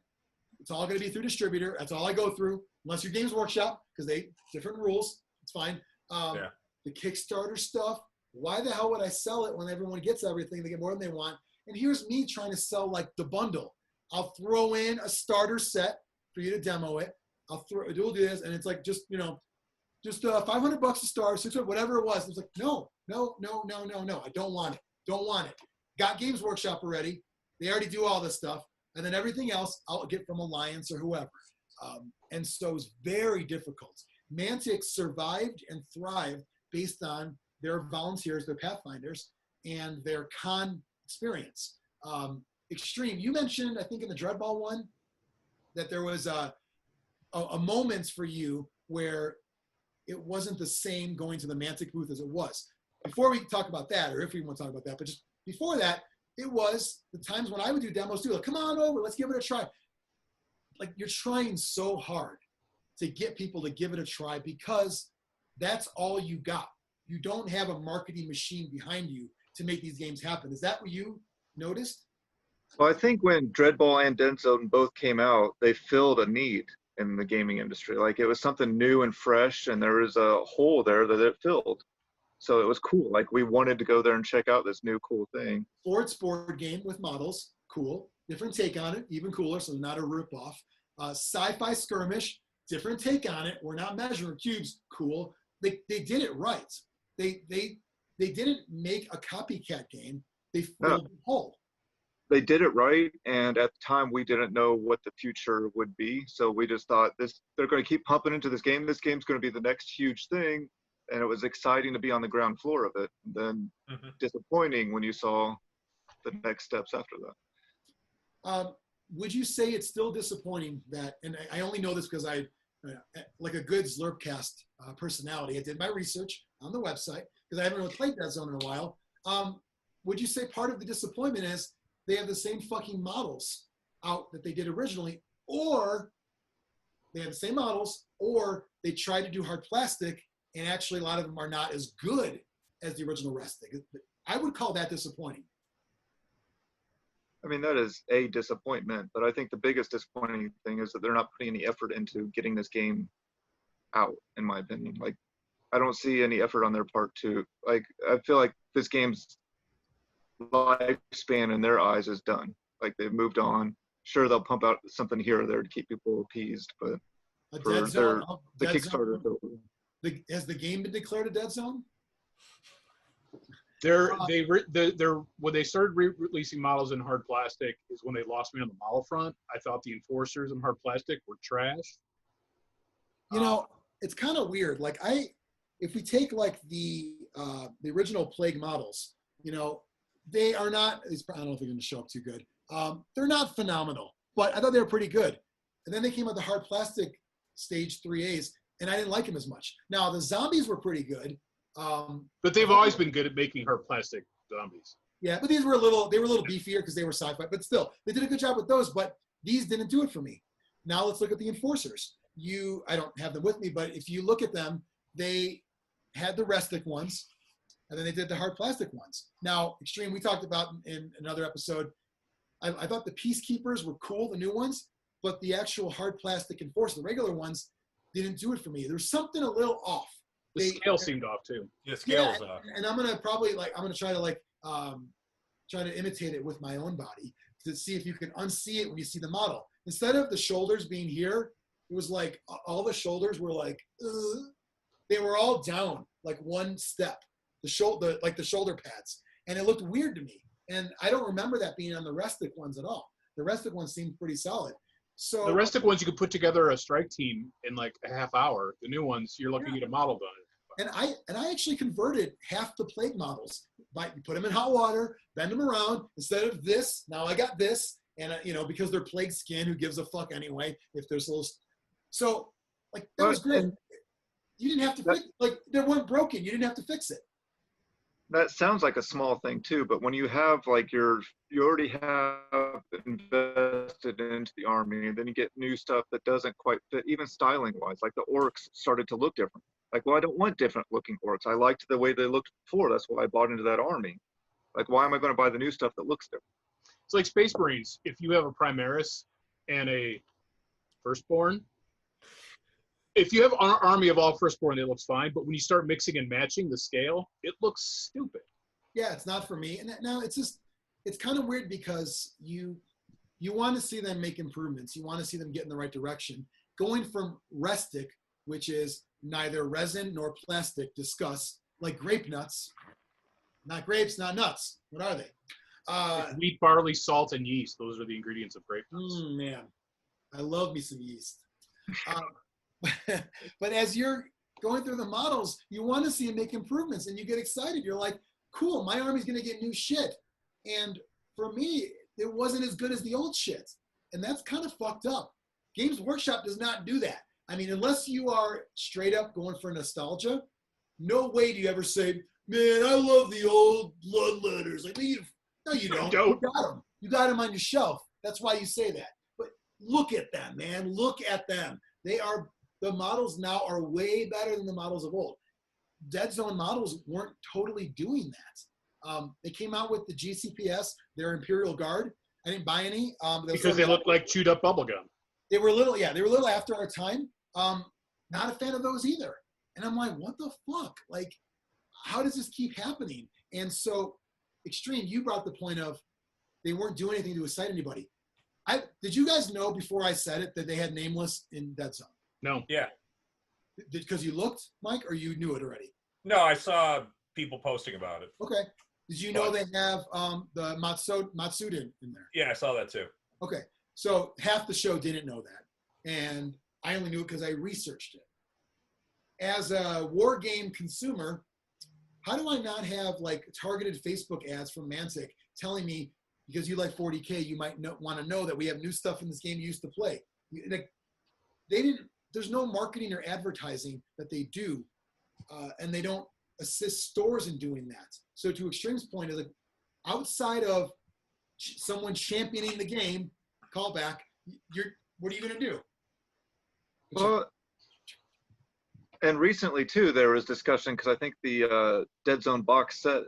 it's all going to be through distributor, that's all I go through, unless you're Games Workshop, because they different rules, it's fine. The Kickstarter stuff, why the hell would I sell it when everyone gets everything, they get more than they want? And here's me trying to sell like the bundle. I'll throw in a starter set for you to demo it. I'll do this, and it's like just, you know, just $500 a star, 600, whatever it was. It's like, no, I don't want it. Don't want it. Got Games Workshop already. They already do all this stuff. And then everything else I'll get from Alliance or whoever. And so it's very difficult. Mantic survived and thrived based on their volunteers, their Pathfinders, and their con experience. Xtreme, you mentioned, I think in the Dreadball one, that there was a moments for you where it wasn't the same going to the Mantic booth as it was. Before we talk about that, or if we want to talk about that, but just before that, it was the times when I would do demos too. Like, come on over, let's give it a try. Like, you're trying so hard to get people to give it a try because that's all you got. You don't have a marketing machine behind you to make these games happen. Is that what you noticed? Well, I think when Dreadball and Deadzone both came out, they filled a need in the gaming industry. Like, it was something new and fresh, and there was a hole there that it filled. So it was cool. Like, we wanted to go there and check out this new cool thing. Sports board game with models, cool. Different take on it, even cooler, so not a ripoff. Sci-fi skirmish, different take on it. We're not measuring cubes, cool. They did it right. They didn't make a copycat game. They filled the hole. They did it right, and at the time we didn't know what the future would be, so we just thought they're going to keep pumping into this game. This game's going to be the next huge thing, and it was exciting to be on the ground floor of it. And then disappointing when you saw the next steps after that. Would you say it's still disappointing that, and I only know this because I, like a good Zlurpcast personality, I did my research on the website because I haven't really played Deadzone in a while. Would you say part of the disappointment is they have the same fucking models out that they did originally, or they have the same models, or they tried to do hard plastic, and actually a lot of them are not as good as the original Restic? I would call that disappointing. I mean, that is a disappointment, but I think the biggest disappointing thing is that they're not putting any effort into getting this game out, in my opinion. Like, I don't see any effort on their part to, like, I feel like this game's lifespan in their eyes is done. Like, they've moved on. Sure, they'll pump out something here or there to keep people appeased, but for the Kickstarter, has the game been declared a Deadzone? When they started releasing models in hard plastic is when they lost me on the model front. I thought the enforcers in hard plastic were trash. You know, it's kind of weird. Like, if we take like the original Plague models, you know, they are not, I don't know if they're going to show up too good. They're not phenomenal, but I thought they were pretty good. And then they came out the hard plastic stage 3As, and I didn't like them as much. Now the zombies were pretty good. But they've always been good at making hard plastic zombies. Yeah, but these were a little beefier because they were sci-fi, but still, they did a good job with those, but these didn't do it for me. Now let's look at the enforcers. I don't have them with me, but if you look at them, they had the rustic ones, and then they did the hard plastic ones. Now, Xtreme, we talked about in another episode, I thought the Peacekeepers were cool, the new ones, but the actual hard plastic enforcer, the regular ones, didn't do it for me. There's something a little off. The scale seemed off too. The scale's off. And I'm gonna try to imitate it with my own body to see if you can unsee it when you see the model. Instead of the shoulders being here, it was like all the shoulders were like, they were all down like one step, the shoulder pads, and it looked weird to me. And I don't remember that being on the rustic ones at all. The rustic ones seemed pretty solid. So the rustic ones, you could put together a strike team in like a half hour. The new ones, you're looking at a model done. And I actually converted half the plague models by put them in hot water, bend them around. Instead of this, now I got this, and because they're plague skin, who gives a fuck anyway? If there's a little, so like that was great. You didn't have to fix, like they weren't broken. You didn't have to fix it. That sounds like a small thing too, but when you have like you already have invested into the army, and then you get new stuff that doesn't quite fit, even styling wise, like the orcs started to look different. Like, well, I don't want different looking orcs. I liked the way they looked before. That's why I bought into that army. Like, why am I going to buy the new stuff that looks different? It's like Space Marines. If you have a Primaris and a Firstborn, if you have an army of all Firstborn, it looks fine. But when you start mixing and matching the scale, it looks stupid. Yeah, it's not for me. And now it's kind of weird because you want to see them make improvements. You want to see them get in the right direction. Going from rustic, which is neither resin nor plastic, discuss, like grape nuts, not grapes, not nuts. What are they? Wheat, barley, salt, and yeast. Those are the ingredients of grape nuts. Man, I love me some yeast. But as you're going through the models, you want to see them make improvements, and you get excited. You're like, cool, my army's going to get new shit. And for me, it wasn't as good as the old shit. And that's kind of fucked up. Games Workshop does not do that. I mean, unless you are straight up going for nostalgia, no way do you ever say, man, I love the old bloodletters. Like, no, you don't. You got them. You got them on your shelf. That's why you say that. But look at them, man. Look at them. The models now are way better than the models of old. Deadzone models weren't totally doing that. They came out with the GCPS, their Imperial Guard. I didn't buy any. Because they looked like chewed up bubblegum. They were a little after our time. Not a fan of those either. And I'm like, what the fuck? Like, how does this keep happening? And so, Xtreme, you brought the point of they weren't doing anything to excite anybody. Did you guys know before I said it that they had Nameless in Deadzone? No. Yeah. Because you looked, Mike, or you knew it already? No, I saw people posting about it. Okay. Did you know they have the Matsuden in there? Yeah, I saw that too. Okay. So half the show didn't know that. And I only knew it because I researched it. As a war game consumer, how do I not have like targeted Facebook ads from Mantic telling me, because you like 40K, you might want to know that we have new stuff in this game you used to play. There's no marketing or advertising that they do, and they don't assist stores in doing that. So to Xtreme's point, is like outside of someone championing the game, callback, what are you going to do? Well, and recently too, there was discussion because I think the Deadzone box set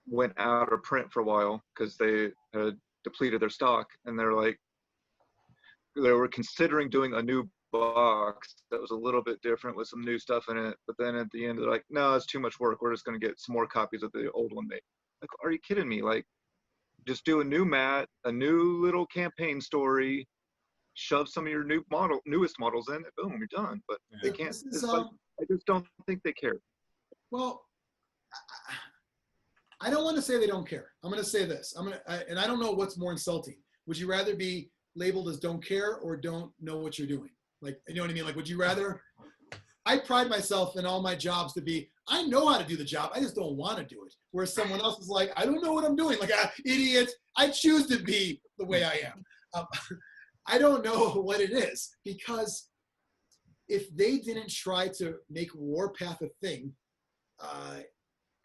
went out of print for a while because they had depleted their stock, and they were considering doing a new box that was a little bit different with some new stuff in it. But then at the end, they're like, no, it's too much work. We're just going to get some more copies of the old one made. Like, are you kidding me? Like, just do a new mat, a new little campaign story, shove some of your newest models in, and boom, you're done. But they can't. I just don't think they care. Well, I don't want to say they don't care. I'm going to say this. And I don't know what's more insulting. Would you rather be labeled as don't care or don't know what you're doing? Like, you know what I mean? Like, would you rather? I pride myself in all my jobs to be, I know how to do the job. I just don't want to do it. Whereas someone else is like, I don't know what I'm doing. Like, idiot. I choose to be the way I am. I don't know what it is, because if they didn't try to make Warpath a thing,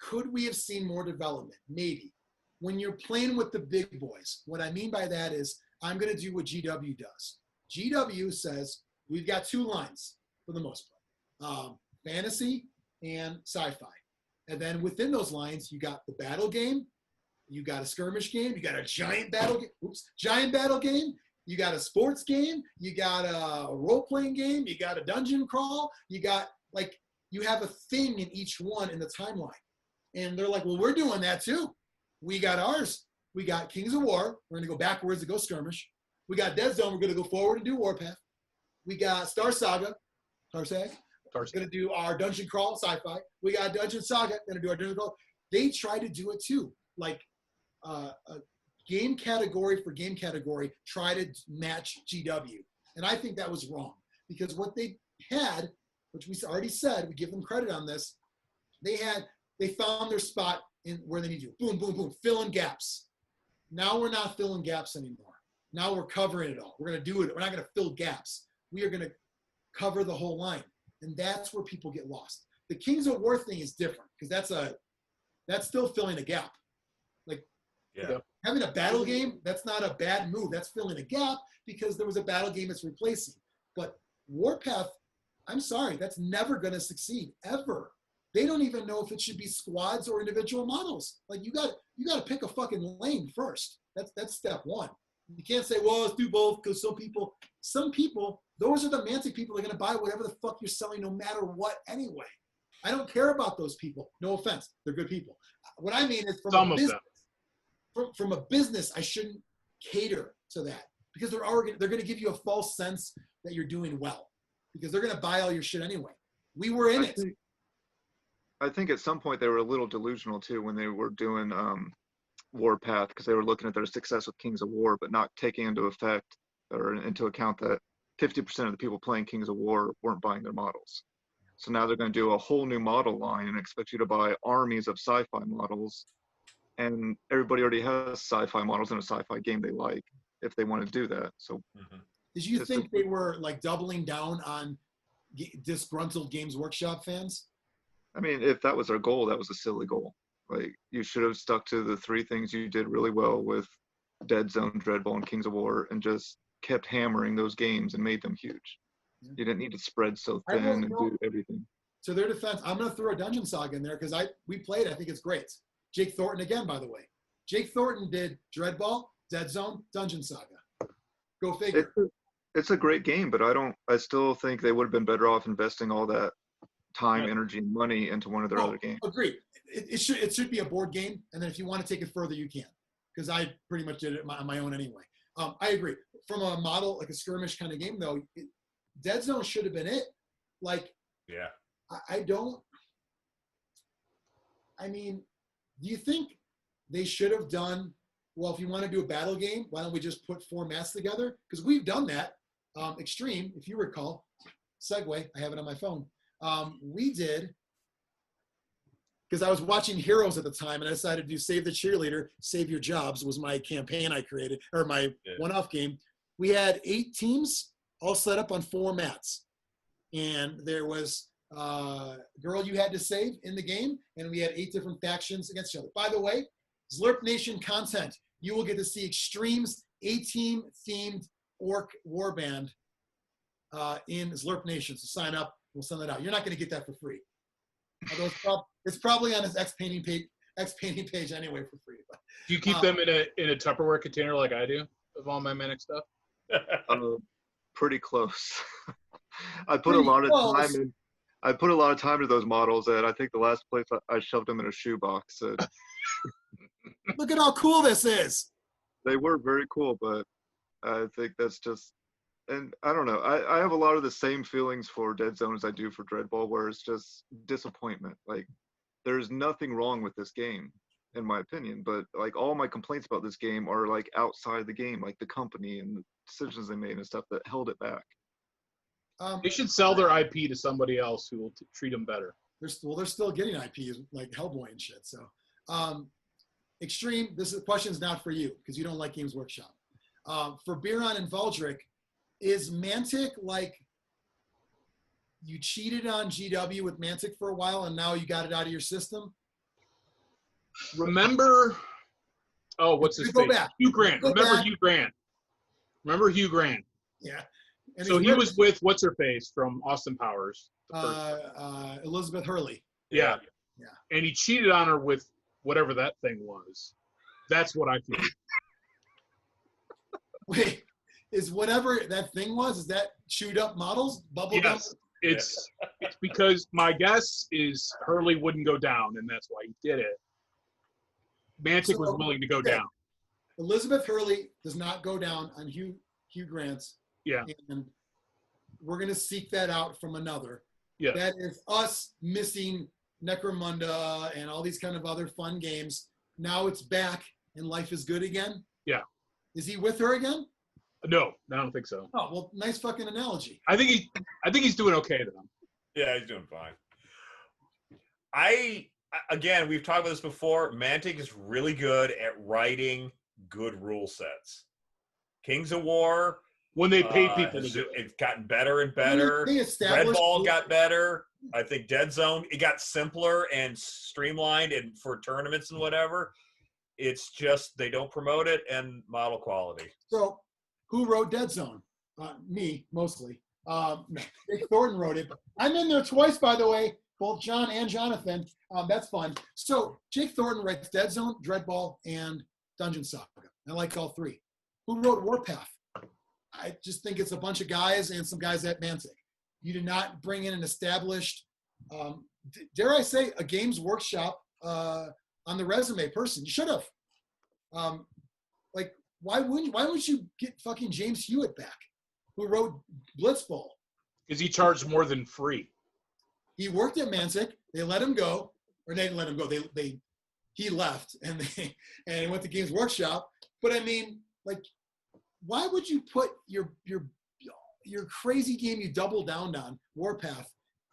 could we have seen more development? Maybe. When you're playing with the big boys, what I mean by that is I'm going to do what GW does. GW says we've got 2 lines for the most part, fantasy and sci-fi. And then within those lines, you got the battle game, you got a skirmish game, you got a giant battle game, you got a sports game, you got a role-playing game, you got a dungeon crawl, you got, like, you have a thing in each one in the timeline. And they're like, well, we're doing that too. We got ours. We got Kings of War. We're going to go backwards to go skirmish. We got Deadzone. We're going to go forward and do Warpath. We got Star Saga. Tarsag. We're going to do our dungeon crawl, sci-fi. We got Dungeon Saga. Going to do our dungeon crawl. They try to do it too. Like a game category for game category, try to match GW. And I think that was wrong because what they had, which we already said, we give them credit on this, they found their spot in where they need to. Boom, boom, boom, fill in gaps. Now we're not filling gaps anymore. Now we're covering it all. We're going to do it. We're not going to fill gaps. We are going to cover the whole line. And that's where people get lost. The Kings of War thing is different because that's still filling a gap. Like having a battle game, that's not a bad move. That's filling a gap because there was a battle game it's replacing. But Warpath, I'm sorry, that's never going to succeed ever. They don't even know if it should be squads or individual models. Like you got to pick a fucking lane first. That's step one. You can't say, well, let's do both because some people, those are the Mantic people that are going to buy whatever the fuck you're selling no matter what anyway. I don't care about those people. No offense. They're good people. What I mean is from a business, I shouldn't cater to that because they're going to give you a false sense that you're doing well because they're going to buy all your shit anyway. We were in it. I think at some point they were a little delusional too when they were doing Warpath because they were looking at their success with Kings of War, but not taking into account that 50% of the people playing Kings of War weren't buying their models. So now they're going to do a whole new model line and expect you to buy armies of sci-fi models, and everybody already has sci-fi models in a sci-fi game they like if they want to do that. So, did you think they were like doubling down on disgruntled Games Workshop fans? I mean, if that was our goal, that was a silly goal. Like, you should have stuck to the 3 things you did really well with Deadzone, Dreadball, and Kings of War, and just kept hammering those games and made them huge. Yeah. You didn't need to spread so thin and do everything. To their defense, I'm going to throw a Dungeon Saga in there because we played. I think it's great. Jake Thornton again, by the way. Jake Thornton did Dreadball, Deadzone, Dungeon Saga. Go figure. It's a great game, but I still think they would have been better off investing all that time, energy, and money into one of their other games. Agreed. It should be a board game, and then if you want to take it further, you can. Because I pretty much did it on my own anyway. I agree. From a model, like a skirmish kind of game, though, Deadzone should have been it. Like, yeah. I mean, do you think they should have done, well, if you want to do a battle game, why don't we just put 4 mats together? Because we've done that. Xtreme, if you recall, segue, I have it on my phone. We did, because I was watching Heroes at the time, and I decided to do Save the Cheerleader, Save Your Jobs was my campaign I created, or my one-off game. We had 8 teams all set up on 4 mats. And there was a girl you had to save in the game, and we had 8 different factions against each other. By the way, Zlurp Nation content, you will get to see Xtreme's A-Team themed orc warband in Zlurp Nation. So sign up. We'll send that out. You're not going to get that for free. Although it's probably on his X painting page anyway for free. But, do you keep them in a Tupperware container like I do of all my Mantic stuff? Pretty close. I put a lot of time into those models, and I think the last place I shoved them in a shoebox. Look at how cool this is. They were very cool, but I think that's just. And I don't know. I have a lot of the same feelings for Deadzone as I do for Dreadball, where it's just disappointment. Like, there's nothing wrong with this game, in my opinion. But like, all my complaints about this game are like outside the game, like the company and the decisions they made and stuff that held it back. They should sell their IP to somebody else who will treat them better. They're still getting IPs like Hellboy and shit. So, Xtreme, this question's not for you because you don't like Games Workshop. For Biran and Valdric, is Mantic like you cheated on GW with Mantic for a while, and now you got it out of your system. Remember? Oh, what's his Go face? back. Hugh Grant. Go Remember back. Hugh Grant? Remember Hugh Grant? Yeah. And So he's he was with what's her face from Austin Powers. Elizabeth Hurley. Yeah. Yeah. And he cheated on her with whatever that thing was. That's what I feel. Wait, is whatever that thing was, is that chewed up models? Bubble gum? Yes. It's because my guess is Hurley wouldn't go down, and that's why he did it. Mantic was willing to go down. Elizabeth Hurley does not go down on Hugh Grant's. Yeah. And we're going to seek that out from another. Yeah. That is us missing Necromunda and all these kind of other fun games. Now it's back and life is good again. Yeah. Is he with her again? No, I don't think so. Oh, well, nice fucking analogy. I think he's doing okay though. Yeah, he's doing fine. Again, we've talked about this before. Mantic is really good at writing good rule sets. Kings of War. When they pay people to do it. It's gotten better and better. Red Ball got better. I think Deadzone, it got simpler and streamlined and for tournaments and whatever. It's just they don't promote it and model quality. So, who wrote Deadzone? Me, mostly. Jake Thornton wrote it. I'm in there twice, by the way, both John and Jonathan. That's fun. So, Jake Thornton writes Deadzone, Dreadball, and Dungeon Saga. I like all three. Who wrote Warpath? I just think it's a bunch of guys and some guys at Mantic. You did not bring in an established, dare I say, a Games Workshop on the resume person. You should have. Why wouldn't you get fucking James Hewitt back, who wrote Blitzball? Because he charged more than free. He worked at Mantic. They let him go, or they didn't let him go. He left and went to Games Workshop. But I mean, like, why would you put your crazy game you doubled down on, Warpath,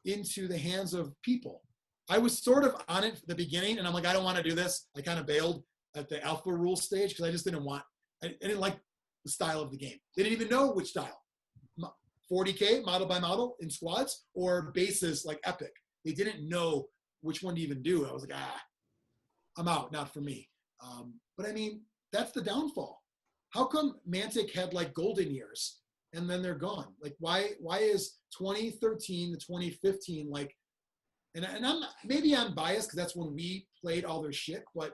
into the hands of people? I was sort of on it at the beginning, and I'm like, I don't want to do this. I kind of bailed at the alpha rule stage because I just didn't like the style of the game. They didn't even know which style. 40K, model by model in squads, or bases like Epic. They didn't know which one to even do. I was like, I'm out, not for me. But I mean, that's the downfall. How come Mantic had like golden years and then they're gone? Like, why is 2013 to 2015 like? And I'm biased because that's when we played all their shit. But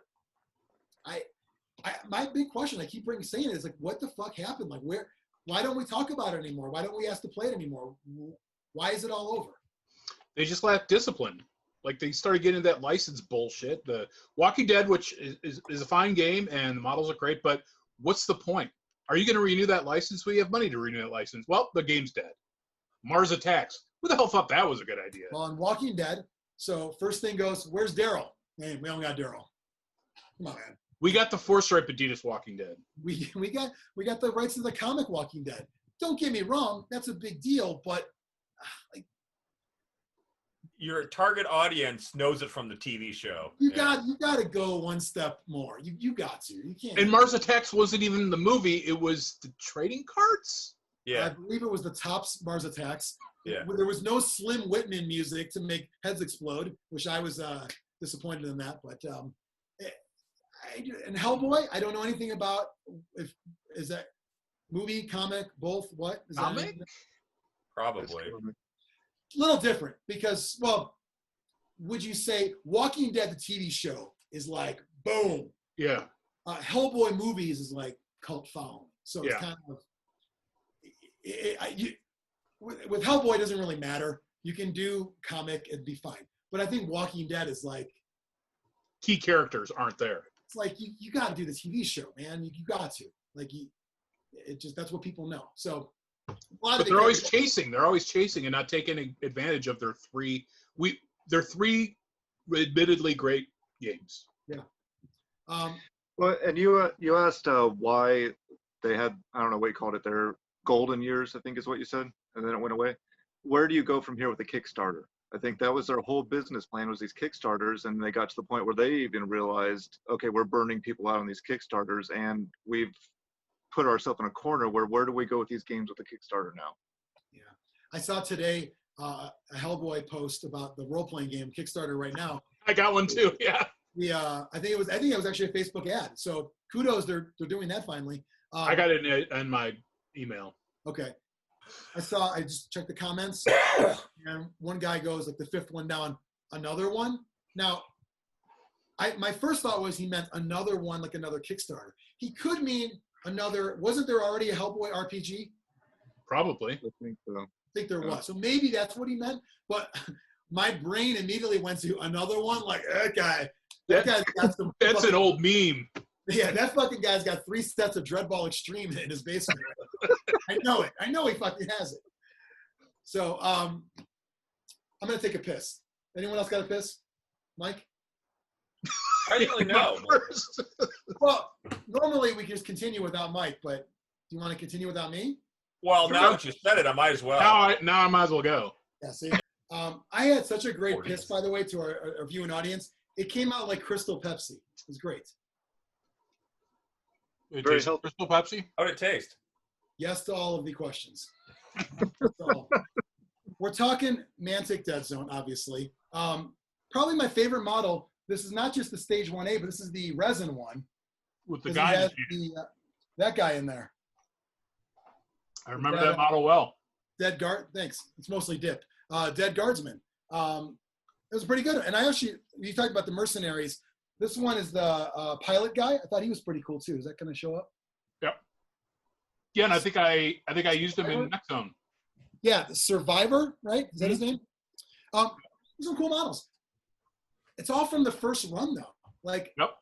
my big question I keep saying is like, what the fuck happened? Like, why don't we talk about it anymore? Why don't we ask to play it anymore? Why is it all over? They just lack discipline. Like, they started getting into that license bullshit. The Walking Dead, which is a fine game and the models are great, but what's the point? Are you going to renew that license? We have money to renew that license. Well, the game's dead. Mars Attacks. Who the hell thought that was a good idea? Well, on Walking Dead, so first thing goes, where's Daryl? Hey, we don't got Daryl. Come on, man. We got the four stripe Adidas Walking Dead. We got the rights to the comic Walking Dead. Don't get me wrong, that's a big deal, but like, your target audience knows it from the TV show. You got to go one step more. You got to. You can't. And Mars Attacks wasn't even the movie; it was the trading cards. Yeah, I believe it was the Topps Mars Attacks. Yeah, there was no Slim Whitman music to make heads explode, which I was disappointed in that. But and Hellboy, I don't know anything about. Is that movie, comic, both? What is comic? That probably. A little different because, well, would you say Walking Dead, the TV show, is like boom? Yeah. Hellboy movies is like cult following, so it's kind of. With Hellboy, it doesn't really matter. You can do comic and be fine, but I think Walking Dead is like key characters aren't there. It's like you got to do the TV show, man. You got to like it just that's what people know. So. But they're always chasing. They're always chasing and not taking advantage of their three admittedly great games. Yeah. Well, and you asked why they had, I don't know what you called it, their golden years, I think is what you said, and then it went away. Where do you go from here with a Kickstarter? I think that was their whole business plan, was these Kickstarters, and they got to the point where they even realized, okay, we're burning people out on these Kickstarters, and we've put ourselves in a corner where do we go with these games with the Kickstarter now? Yeah. I saw today a Hellboy post about the role-playing game Kickstarter right now. I got one too. Yeah. I think it was actually a Facebook ad. So kudos, they're doing that finally. I got it in my email. Okay. I just checked the comments, and one guy goes, like, the fifth one down, another one. Now, my first thought was he meant another one, like another Kickstarter. He could mean another. Wasn't there already a Hellboy RPG? Probably. I think so. I think there was. So maybe that's what he meant. But my brain immediately went to another one. Like, that guy's got some. That's an old meme. Yeah, that fucking guy's got 3 sets of Dreadball Xtreme in his basement. I know it. I know he fucking has it. So I'm gonna take a piss. Anyone else got a piss? Mike? I didn't really know. Well, normally we can just continue without Mike, but do you want to continue without me? Well, Sure. now that you said it, I might as well. Now I might as well go. Yeah, see? I had such a great piss, by the way, to our viewing audience. It came out like Crystal Pepsi. It was great. It Very tastes healthy. Crystal Pepsi. How did it taste? Yes to all of the questions. So, we're talking Mantic Deadzone, obviously. Probably my favorite model. This is not just the Stage 1A, but this is the resin one. With the 'Cause guy. he has that guy in there. I remember that model well. Dead Guard. Thanks. It's mostly Dip. Dead Guardsman. It was pretty good. And you talked about the mercenaries. This one is the pilot guy. I thought he was pretty cool too. Is that going to show up? Yep. Yeah, and I think I used him in Nextzone. Yeah, the Survivor, right? Is that his name? These are cool models. It's all from the first run though. Like, Yep.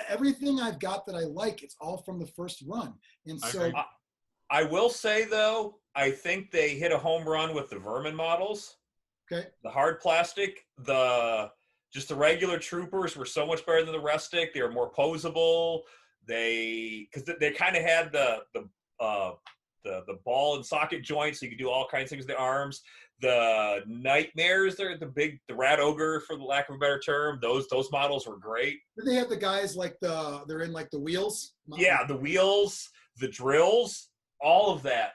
Everything I've got that I like, it's all from the first run. And I so agree. I will say, though, I think they hit a home run with the Vermin models. Okay. The hard plastic, just the regular troopers were so much better than the rustic. They were more posable. Because they kind of had the ball and socket joints, so you could do all kinds of things with the arms. The nightmares, the rat ogre, for the lack of a better term. Those models were great. Did they have the guys like they're in like the wheels? Yeah, the wheels, the drills, all of that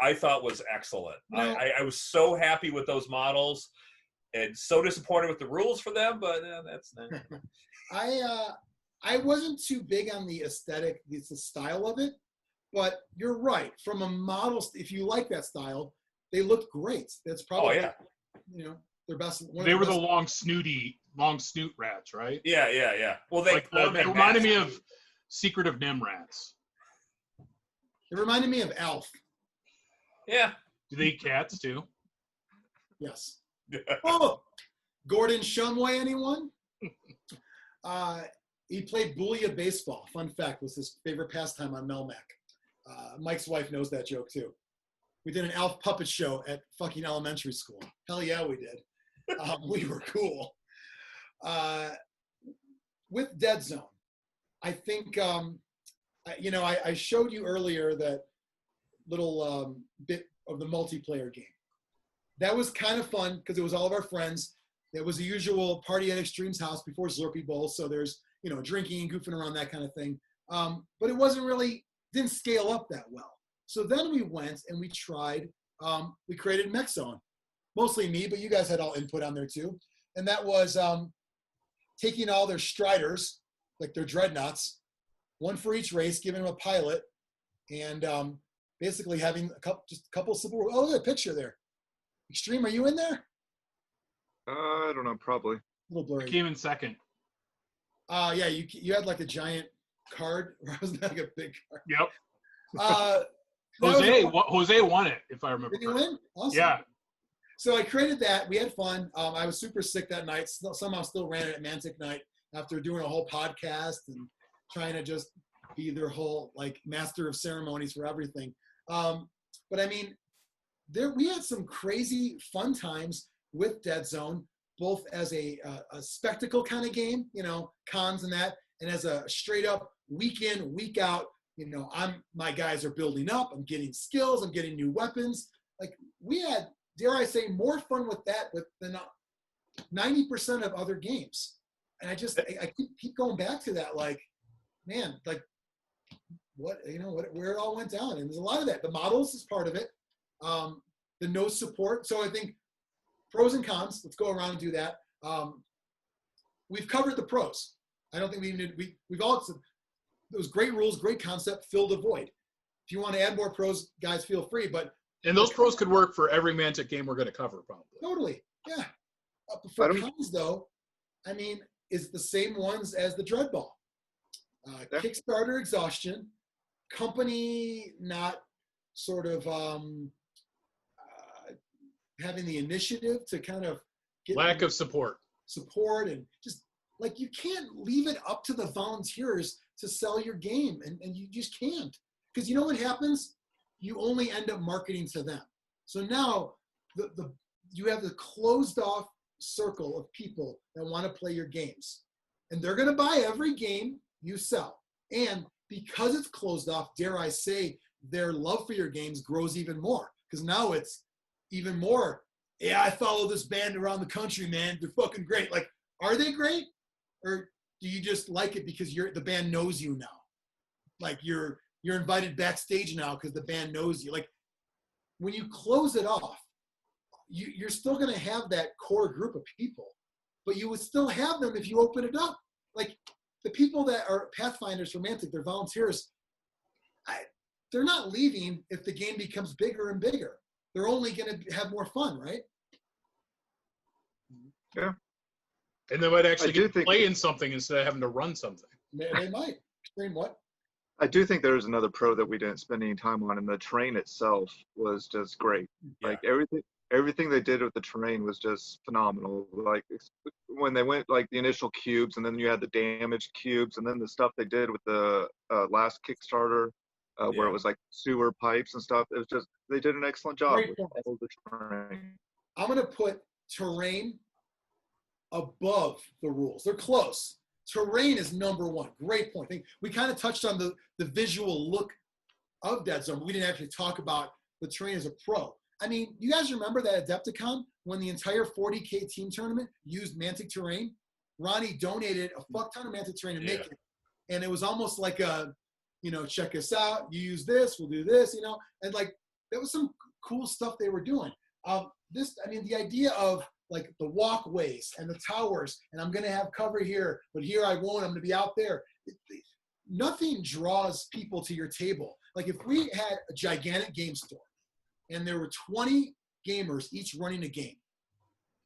I thought was excellent. No. I was so happy with those models and so disappointed with the rules for them, but that's I wasn't too big on the aesthetic, the style of it, but you're right. From a model, if you like that style, they looked great. That's probably their best. They were the long snoot rats, right? Yeah. Well, they reminded me of Secret of Nim rats. It reminded me of Alf. Yeah. Do they eat cats too? Yes. Oh, Gordon Shumway, anyone? He played Booyah baseball. Fun fact, was his favorite pastime on Melmac. Mike's wife knows that joke too. We did an Alf puppet show at fucking elementary school. Hell yeah, we did. We were cool. With Deadzone, I think, I showed you earlier that little bit of the multiplayer game. That was kind of fun because it was all of our friends. It was the usual party at Xtreme's house before Zlurpee Bowl. So there's, drinking, goofing around, that kind of thing. But it didn't scale up that well. So then we went and we tried, we created Mechzone. Mostly me, but you guys had all input on there too. And that was taking all their Striders, like their dreadnoughts, one for each race, giving them a pilot, and basically having a couple simple. Oh, look at a picture there. Xtreme, are you in there? I don't know, probably. A little blurry. I came in second. Yeah, you had like a giant card. Or was that like a big card? Yep. Jose won it, if I remember. Did you win? Awesome. Yeah. So I created that. We had fun. I was super sick that night. Somehow still ran it at Mantic night after doing a whole podcast and trying to just be their whole like master of ceremonies for everything. But I mean, we had some crazy fun times with Deadzone, both as a spectacle kind of game, cons and that, and as a straight up week in, week out, my guys are building up, I'm getting skills, I'm getting new weapons. Like we had, dare I say, more fun with that than 90% of other games. And I keep going back to that, like, man, like where it all went down. And there's a lot of that. The models is part of it. the no support. So I think pros and cons. Let's go around and do that. We've covered the pros. I don't think we've all, those great rules, great concept, filled a void. If you want to add more pros, guys, feel free. But And those pros could work for every Mantic game we're going to cover, probably. totally, yeah. For cons, though, I mean, is the same ones as the Dreadball. Kickstarter exhaustion, company not sort of having the initiative to kind of get lack of support, and just like you can't leave it up to the volunteers to sell your game, and you just can't, because you know what happens? You only end up marketing to them. So now you have the closed off circle of people that want to play your games, and they're going to buy every game you sell. And because it's closed off, dare I say, their love for your games grows even more, because now it's even more, yeah, I follow this band around the country, man. They're fucking great. Like, are they great? Or do you just like it because the band knows you now? Like you're invited backstage now because the band knows you. Like when you close it off, you're still going to have that core group of people, but you would still have them if you open it up. Like the people that are Pathfinders for Mantic, they're volunteers. They're not leaving if the game becomes bigger and bigger. They're only going to have more fun, right? Yeah. And they might actually get to play in something instead of having to run something. They might. Xtreme what? I do think there's another pro that we didn't spend any time on, and the terrain itself was just great. Yeah. Like everything they did with the terrain was just phenomenal. Like when they went like the initial cubes, and then you had the damaged cubes, and then the stuff they did with the last Kickstarter, where it was like sewer pipes and stuff. It was just, they did an excellent job with all the terrain. I'm going to put terrain above the rules. They're close. Terrain is number one. Great point. I think we kind of touched on the visual look of Deadzone, but we didn't actually talk about the terrain as a pro. I mean, you guys remember that Adepticon when the entire 40K team tournament used Mantic terrain? Ronnie donated a fuck ton of Mantic terrain to make it. And it was almost like a, check us out. You use this, we'll do this, and like that was some cool stuff they were doing. The idea of like the walkways and the towers, and I'm going to have cover here, but here I won't, I'm going to be out there. Nothing draws people to your table. Like if we had a gigantic game store and there were 20 gamers each running a game,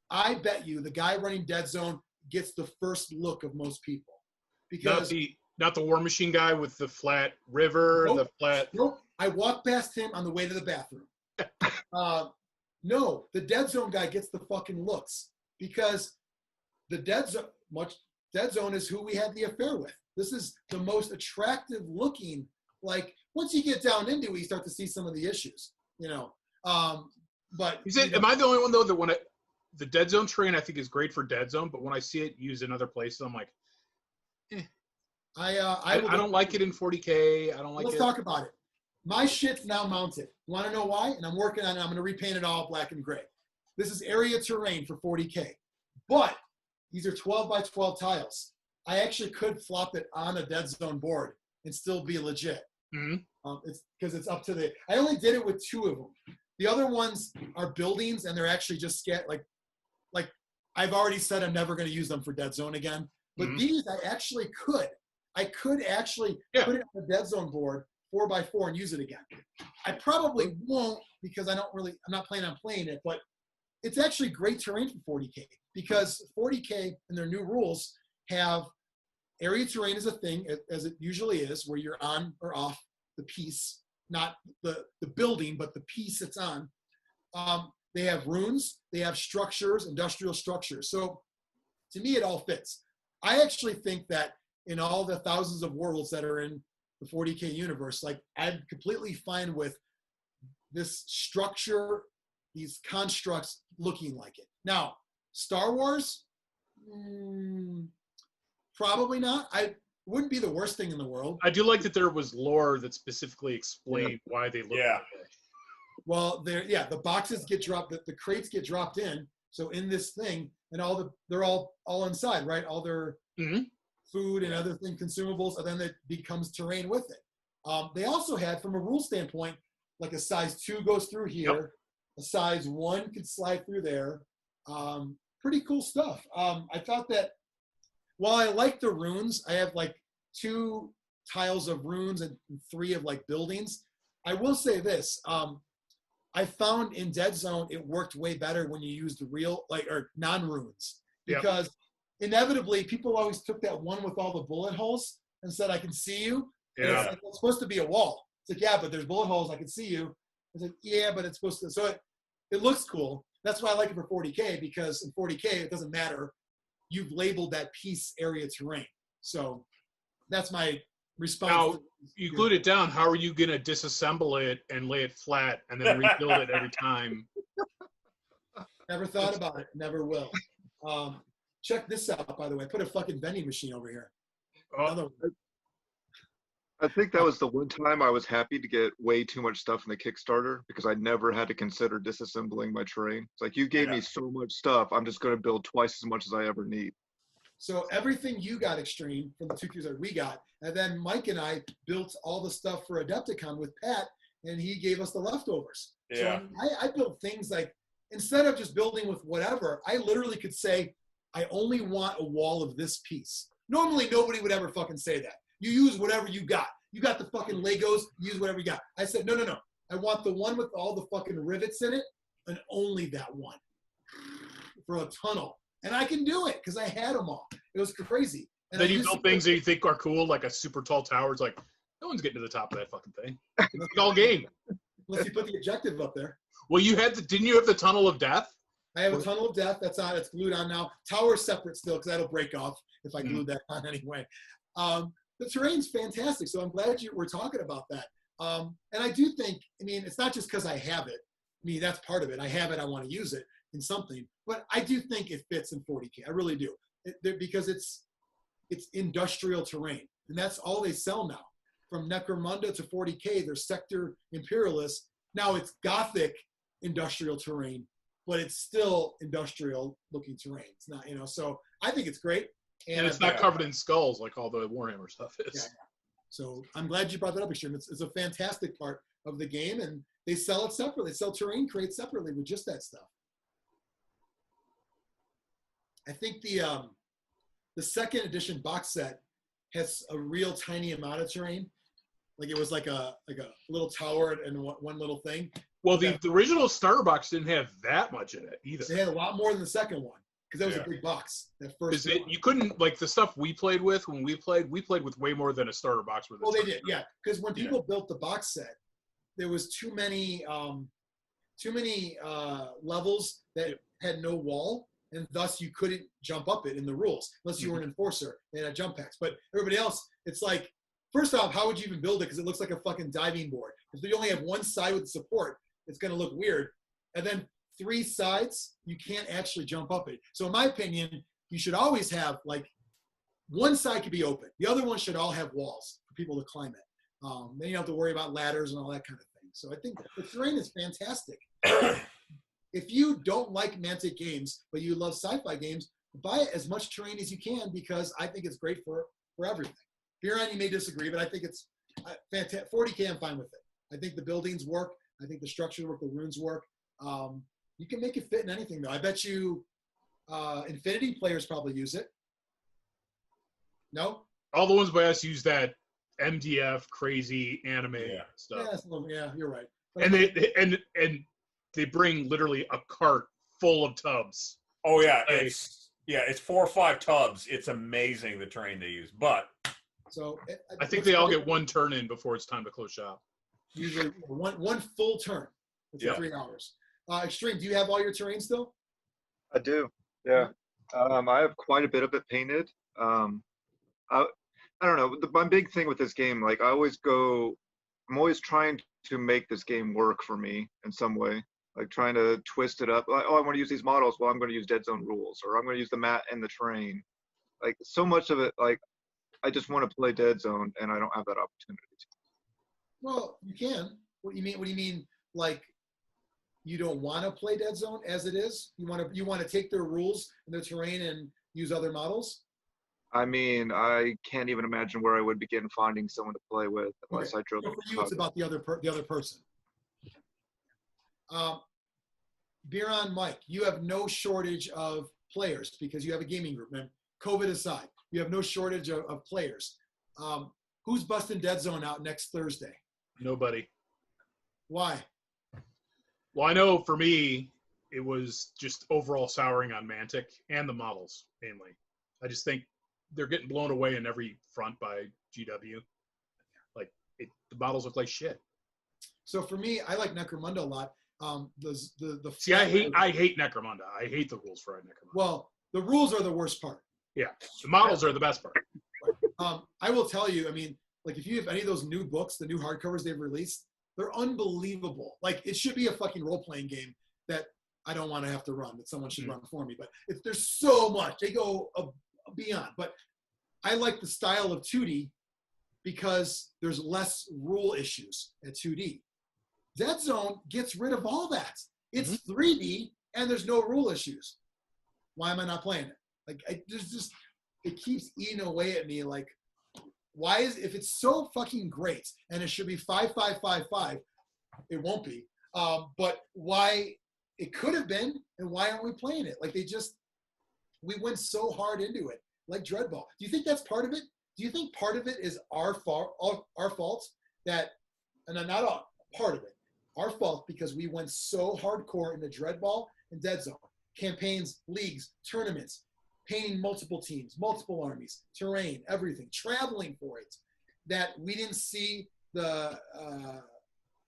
I bet you the guy running Deadzone gets the first look of most people. Because Not the War Machine guy with the flat river, nope, the flat. Nope. I walked past him on the way to the bathroom. No, the Deadzone guy gets the fucking looks, because the Deadzone is who we had the affair with. This is the most attractive looking. Like once you get down into it, you start to see some of the issues, But am I the only one though that the Deadzone terrain I think is great for Deadzone, but when I see it used in other places, I'm like, I don't like it in 40K. I don't like it. Let's talk about it. My shit's now mounted. You want to know why? And I'm working on it. I'm going to repaint it all black and gray. This is area terrain for 40K. But these are 12 by 12 tiles. I actually could flop it on a Deadzone board and still be legit. Mm-hmm. It's because it's up to I only did it with 2 of them. The other ones are buildings, and they're actually just like I've already said I'm never going to use them for Deadzone again. But these I actually could. I could actually put it on the Deadzone board 4x4 and use it again. I probably won't, because I'm not planning on playing it, but it's actually great terrain for 40K, because 40K and their new rules have area terrain as a thing, as it usually is, where you're on or off the piece, not the building, but the piece it's on. They have runes, they have structures, industrial structures. So to me, it all fits. I actually think that in all the thousands of worlds that are in the 40K universe, like I'm completely fine with this structure, these constructs looking like it. Now, Star Wars, probably not. I wouldn't be the worst thing in the world. I do like that there was lore that specifically explained why they look like that. Well, the boxes get dropped, the crates get dropped in. So in this thing, and they're all inside, right? All their food and other consumables, and then it becomes terrain with it. They also had, from a rule standpoint, like a size 2 goes through here, a size 1 could slide through there. Pretty cool stuff. I thought that while I like the runes, I have like 2 tiles of runes and 3 of like buildings. I will say this. I found in Deadzone it worked way better when you used real or non-runes, because inevitably people always took that one with all the bullet holes and said, I can see you. And it's like, it's supposed to be a wall. It's like, yeah, but there's bullet holes. I can see you. It's like, yeah, but it's supposed to. So it looks cool. That's why I like it for 40K, because in 40K, it doesn't matter. You've labeled that piece area terrain. So that's my response. Now, you glued it down. How are you going to disassemble it and lay it flat and then rebuild it every time? Never thought about it. Never will. Check this out, by the way. I put a fucking vending machine over here. Another one. I think that was the one time I was happy to get way too much stuff in the Kickstarter, because I never had to consider disassembling my terrain. It's like, you gave me so much stuff, I'm just going to build twice as much as I ever need. So everything you got, Xtreme, from the 2 Qs we got, and then Mike and I built all the stuff for Adepticon with Pat, and he gave us the leftovers. Yeah. So I built things like, instead of just building with whatever, I literally could say, I only want a wall of this piece. Normally, nobody would ever fucking say that. You use whatever you got. You got the fucking Legos, use whatever you got. I said, no. I want the one with all the fucking rivets in it, and only that one for a tunnel. And I can do it because I had them all. It was crazy. And then you build things that you think are cool, like a super tall tower. It's like, no one's getting to the top of that fucking thing. It's all game. Unless you put the objective up there. Well, didn't you have the Tunnel of Death? I have a Tunnel of Death. That's on. It's glued on now. Tower's separate still, because that'll break off if I glue that on anyway. The terrain's fantastic, so I'm glad we're talking about that. And I do think, it's not just because I have it. That's part of it. I have it. I want to use it in something. But I do think it fits in 40K. I really do. Because it's industrial terrain. And that's all they sell now. From Necromunda to 40K, they're sector imperialists. Now it's Gothic industrial terrain, but it's still industrial looking terrain. It's not, so I think it's great. And it's not covered in skulls like all the Warhammer stuff is. Yeah. So I'm glad you brought that up, Xtreme. It's a fantastic part of the game, and they sell it separately. They sell terrain crates separately with just that stuff. I think the second edition box set has a real tiny amount of terrain. Like it was like a little tower and one little thing. Well, the original starter box didn't have that much in it either. They had a lot more than the second one, because that was a big box. That first one. You couldn't, like, the stuff we played with when we played with way more than a starter box. Well, they did, yeah. Because when people built the box set, there was too many levels that had no wall, and thus you couldn't jump up it in the rules unless you were an enforcer. They had jump packs, but everybody else, it's like, first off, how would you even build it? Because it looks like a fucking diving board. If you only have one side with support, it's going to look weird. And then 3 sides, you can't actually jump up it. So in my opinion, you should always have, like, one side could be open. The other one should all have walls for people to climb it. Then you don't have to worry about ladders and all that kind of thing. So I think the terrain is fantastic. If you don't like Mantic Games, but you love sci-fi games, buy as much terrain as you can, because I think it's great for everything. Biran, you may disagree, but I think it's fantastic. 40K, I'm fine with it. I think the buildings work. I think the structures work. The runes work. You can make it fit in anything, though. I bet you Infinity players probably use it. No? All the ones by us use that MDF crazy anime stuff. Yeah, you're right. But they bring literally a cart full of tubs. Oh yeah, it's 4 or 5 tubs. It's amazing the terrain they use, but so I think they all get one turn in before it's time to close shop. Usually one full turn. It's 3 hours. Xtreme, do you have all your terrain still? I do. Yeah. I have quite a bit of it painted. I don't know. My big thing with this game, like, I'm always trying to make this game work for me in some way. Like, trying to twist it up. Like, oh, I want to use these models. Well, I'm going to use Deadzone rules, or I'm going to use the mat and the terrain. Like, so much of it, like, I just want to play Deadzone, and I don't have that opportunity to. Well, you can. What do you mean? What do you mean? Like, you don't want to play Deadzone as it is? You want to take their rules and their terrain and use other models? I mean, I can't even imagine where I would begin finding someone to play with unless I drove. So for you, it's about the other person. Biran, Mike, you have no shortage of players because you have a gaming group, man. COVID aside, you have no shortage of players. Who's busting Deadzone out next Thursday? Nobody. Why? Well, I know for me, it was just overall souring on Mantic and the models, mainly. I just think they're getting blown away in every front by GW. Like, the models look like shit. So for me, I like Necromunda a lot. See, I hate Necromunda. I hate the rules for Necromunda. Well, the rules are the worst part. Yeah, the models are the best part. I will tell you, I mean, like if you have any of those new books, the new hardcovers they've released, they're unbelievable. Like it should be a fucking role-playing game that I don't want to have to run, that someone should run for me. But there's so much. They go beyond. But I like the style of 2D because there's less rule issues at 2D. Deadzone gets rid of all that. It's 3D and there's no rule issues. Why am I not playing it? Like it keeps eating away at me. Like, why if it's so fucking great and it should be 5-5-5-5, it won't be. But why it could have been, and why aren't we playing it? Like we went so hard into it, like Dreadball. Do you think that's part of it? Do you think part of it is our fault that, and not all, part of it, our fault because we went so hardcore into Dreadball and Deadzone, campaigns, leagues, tournaments, painting multiple teams, multiple armies, terrain, everything, traveling for it, that we didn't see the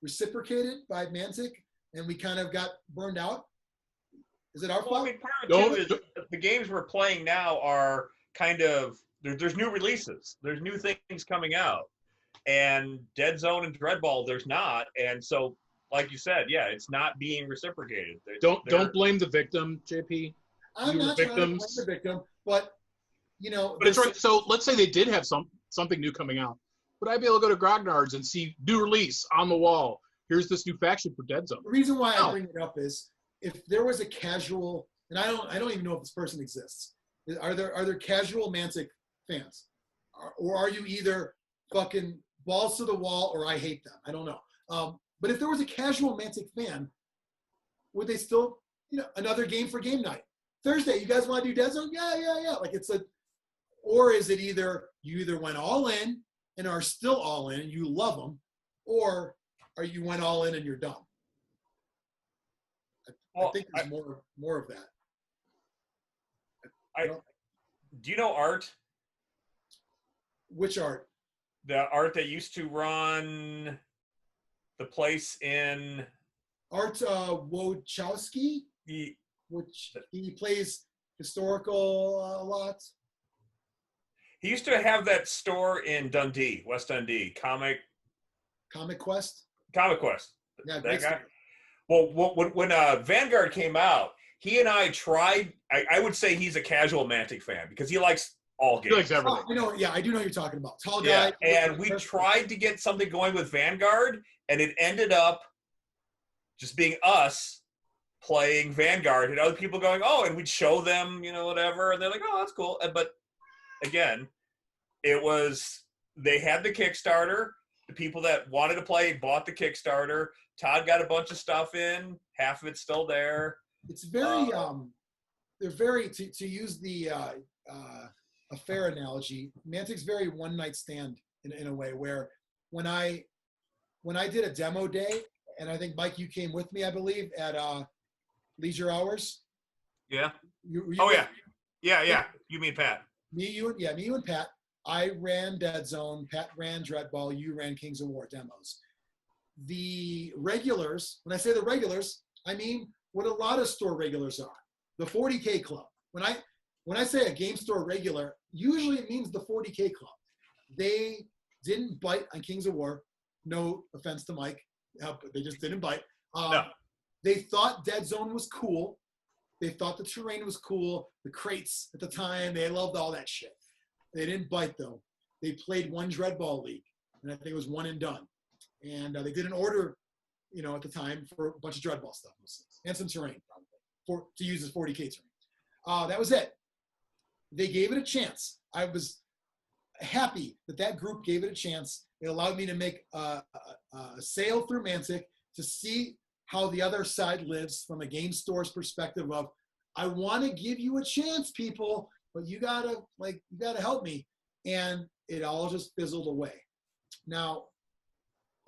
reciprocated by Mantic, and we kind of got burned out? Is it our fault? I mean, part of it too is the games we're playing now are kind of, there's new releases. There's new things coming out. And Deadzone and Dreadball, there's not. And so, like you said, yeah, it's not being reciprocated. Don't blame the victim, JP. I'm not trying to blame the victim, but you know. But it's right. So let's say they did have something new coming out. Would I be able to go to Grognard's and see new release on the wall? Here's this new faction for Deadzone. The reason why I bring it up is if there was a casual, and I don't even know if this person exists. Are there casual Mantic fans, or are you either fucking balls to the wall or I hate them? I don't know. But if there was a casual Mantic fan, would they still, another game for game night? Thursday, you guys want to do Deadzone? Yeah. Like or is it you either went all in and are still all in and you love them, or you went all in and you're done? I think there's more of that. Do you know Art? Which Art? The Art that used to run the place in Art Wojciechowski, which he plays historical a lot. He used to have that store in Dundee, West Dundee, Comic Quest. Yeah, that guy. Well, when Vanguard came out, he and I tried. I would say he's a casual Mantic fan because he likes all games. He likes everything. I do know what you're talking about. Tall guy. Yeah, and we tried to get something going with Vanguard, and it ended up just being us playing Vanguard and other people going, oh, and we'd show them, whatever, and they're like, oh, that's cool. But again, they had the Kickstarter. The people that wanted to play bought the Kickstarter. Todd got a bunch of stuff in. Half of it's still there. It's very, they're very, to use the a fair analogy, Mantic's very one night stand in a way where when I did a demo day, and I think Mike, you came with me, I believe, at Leisure Hours. Yeah. Yeah. Yeah. You mean Pat? Me, you, and Pat. I ran Deadzone. Pat ran Dreadball. You ran Kings of War demos. The regulars, when I say the regulars, I mean what a lot of store regulars are. The 40K club. When I say a game store regular, usually it means the 40K club. They didn't bite on Kings of War. No offense to Mike. But they just didn't bite. No. They thought Deadzone was cool. They thought the terrain was cool. The crates at the time, they loved all that shit. They didn't bite though. They played one Dreadball league, and I think it was one and done. And they did an order, at the time for a bunch of Dreadball stuff and some terrain probably to use as 40K terrain. That was it. They gave it a chance. I was happy that group gave it a chance. It allowed me to make a sale through Mantic to see how the other side lives from a game store's perspective of, I want to give you a chance, people, but you gotta help me. And it all just fizzled away. Now,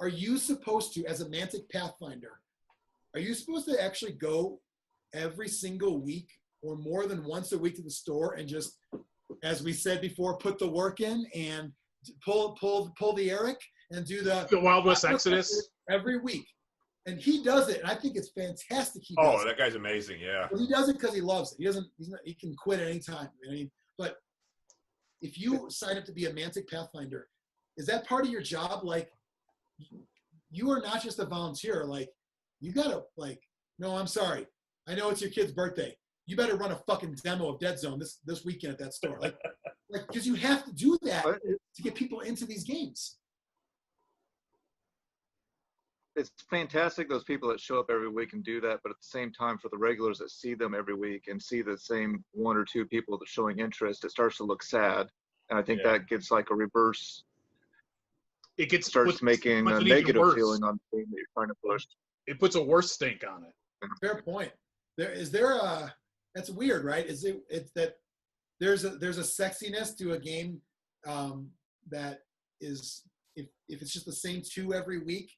are you supposed to, as a Mantic Pathfinder, are you supposed to actually go every single week or more than once a week to the store and just, as we said before, put the work in and pull the Eric and do the Wild West Exodus every week? And he does it, and I think it's fantastic. He does that guy's amazing. Yeah. But he does it because he loves it. He can quit at any time. I mean, but if you sign up to be a Mantic Pathfinder, is that part of your job? Like, you are not just a volunteer. Like, you gotta, like, no, I'm sorry. I know it's your kid's birthday. You better run a fucking demo of Deadzone this weekend at that store. Like, because you have to do that to get people into these games. It's fantastic, those people that show up every week and do that, but at the same time, for the regulars that see them every week and see the same one or two people that showing interest, it starts to look sad. And I think that gets like a reverse. It starts making a negative feeling on the thing that you're trying to push. It puts a worse stink on it. Fair point. That's weird, right? It's that there's a sexiness to a game that is, if it's just the same two every week,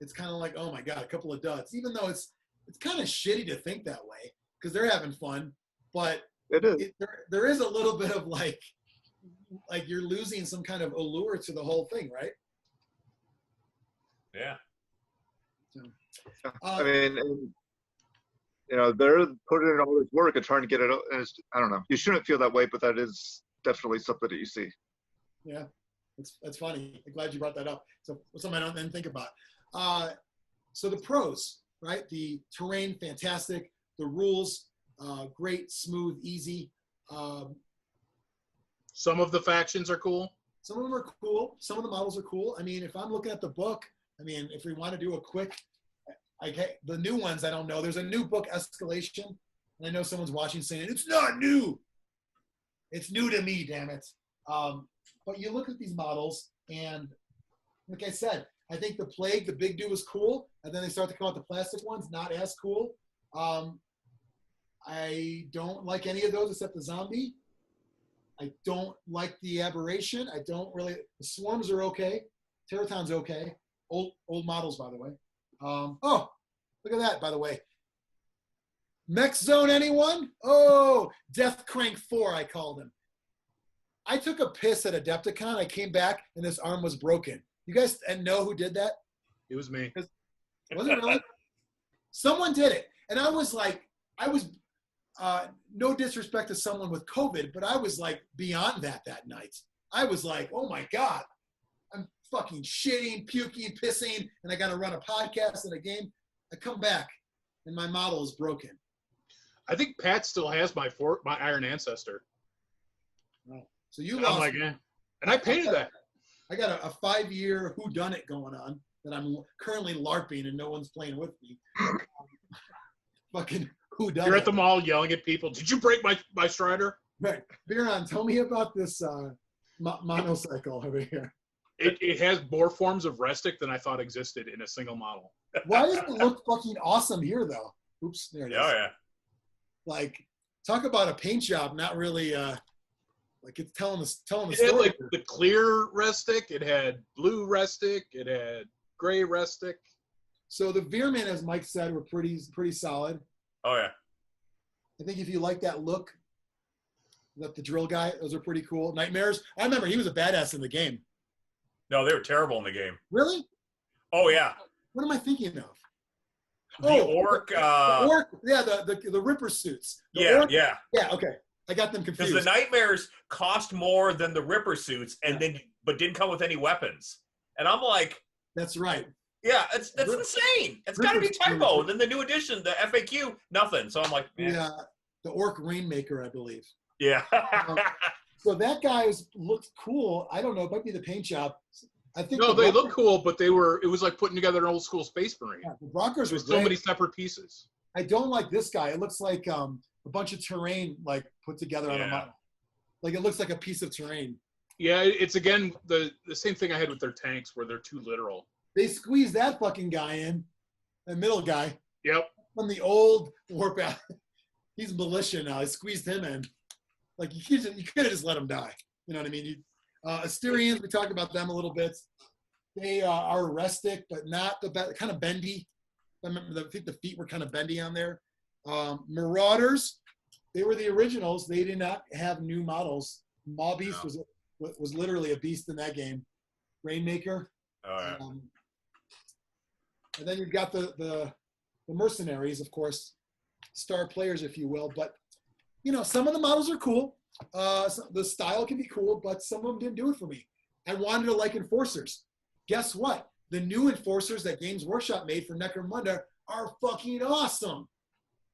it's kind of like, oh my God, a couple of duds. Even though it's kind of shitty to think that way because they're having fun, but it is. There is a little bit of like you're losing some kind of allure to the whole thing, right? Yeah. So, I mean, you know, they're putting in all this work and trying to get it. And I don't know. You shouldn't feel that way, but that is definitely something that you see. Yeah, that's funny. I'm glad you brought that up. So something I didn't think about. So the pros, right? The terrain, fantastic. The rules, great, smooth, easy. Some of the factions are cool. Some of them are cool. Some of the models are cool. I mean, if I'm looking at the book, I mean, if we want to do a quick, the new ones, I don't know. There's a new book, Escalation, and I know someone's watching saying, it's not new. It's new to me, damn it. But you look at these models, and like I said, I think the Plague, the big dude, was cool, and then they start to come out the plastic ones, not as cool. I don't like any of those except the zombie. I don't like the aberration. I don't really. The swarms are okay. Terraton's okay. Old models, by the way. Oh, look at that, by the way. Mech Zone, anyone? Oh, Death Crank 4, I called him. I took a piss at Adepticon. I came back, and this arm was broken. You guys know who did that? It was me. Was it really? Someone did it. And I was like, no disrespect to someone with COVID, but I was like beyond that night. I was like, oh my God, I'm fucking shitting, puking, pissing, and I got to run a podcast and a game. I come back, and my model is broken. I think Pat still has my Iron Ancestor. Oh. So you And lost. I'm like, and I painted that. I got a 5-year whodunit going on that I'm currently LARPing and no one's playing with me. Fucking whodunit. You're at the mall yelling at people. Did you break my Strider? Right. Biran, tell me about this monocycle over here. It has more forms of Restic than I thought existed in a single model. Why does it look fucking awesome here, though? Oops, there it is. Oh, yeah. Like, talk about a paint job, not really, like it's telling the story. It had like the clear Restic, it had blue Restic, it had gray Restic. So the Veermen, as Mike said, were pretty solid. Oh, yeah. I think if you like that look, that the drill guy, those are pretty cool. Nightmares, I remember he was a badass in the game. No, they were terrible in the game. Really? Oh, yeah. What am I thinking of? The orc. The orc, yeah, the Ripper suits. Yeah. Yeah, okay. I got them confused. Because the Nightmares cost more than the Ripper suits, but didn't come with any weapons. And I'm like, that's right. Yeah, that's insane. It's got to be typo. And then the new edition, the FAQ, nothing. So I'm like, yeah, the Orc Rainmaker, I believe. Yeah. So that guy looked cool. I don't know. It might be the paint job. I think. No, they look cool, but it was like putting together an old school Space Marine. Yeah, the Rockers There's were so many separate pieces. I don't like this guy. It looks like a bunch of terrain like put together on a model. Like it looks like a piece of terrain. Yeah, it's again the same thing I had with their tanks where they're too literal. They squeezed that fucking guy in, that middle guy. Yep. From the old Warpath. He's militia now. I squeezed him in. Like, you could have just let him die. You know what I mean? Asterians, we talked about them a little bit. They are rustic, but not kind of bendy. I think the feet were kind of bendy on there. Marauders, they were the originals. They did not have new models. Maw Beast was literally a beast in that game. Rainmaker. Oh, yeah. And then you've got the mercenaries, of course, star players, if you will. But, some of the models are cool. The style can be cool, but some of them didn't do it for me. I wanted to like Enforcers. Guess what? The new Enforcers that Games Workshop made for Necromunda are fucking awesome.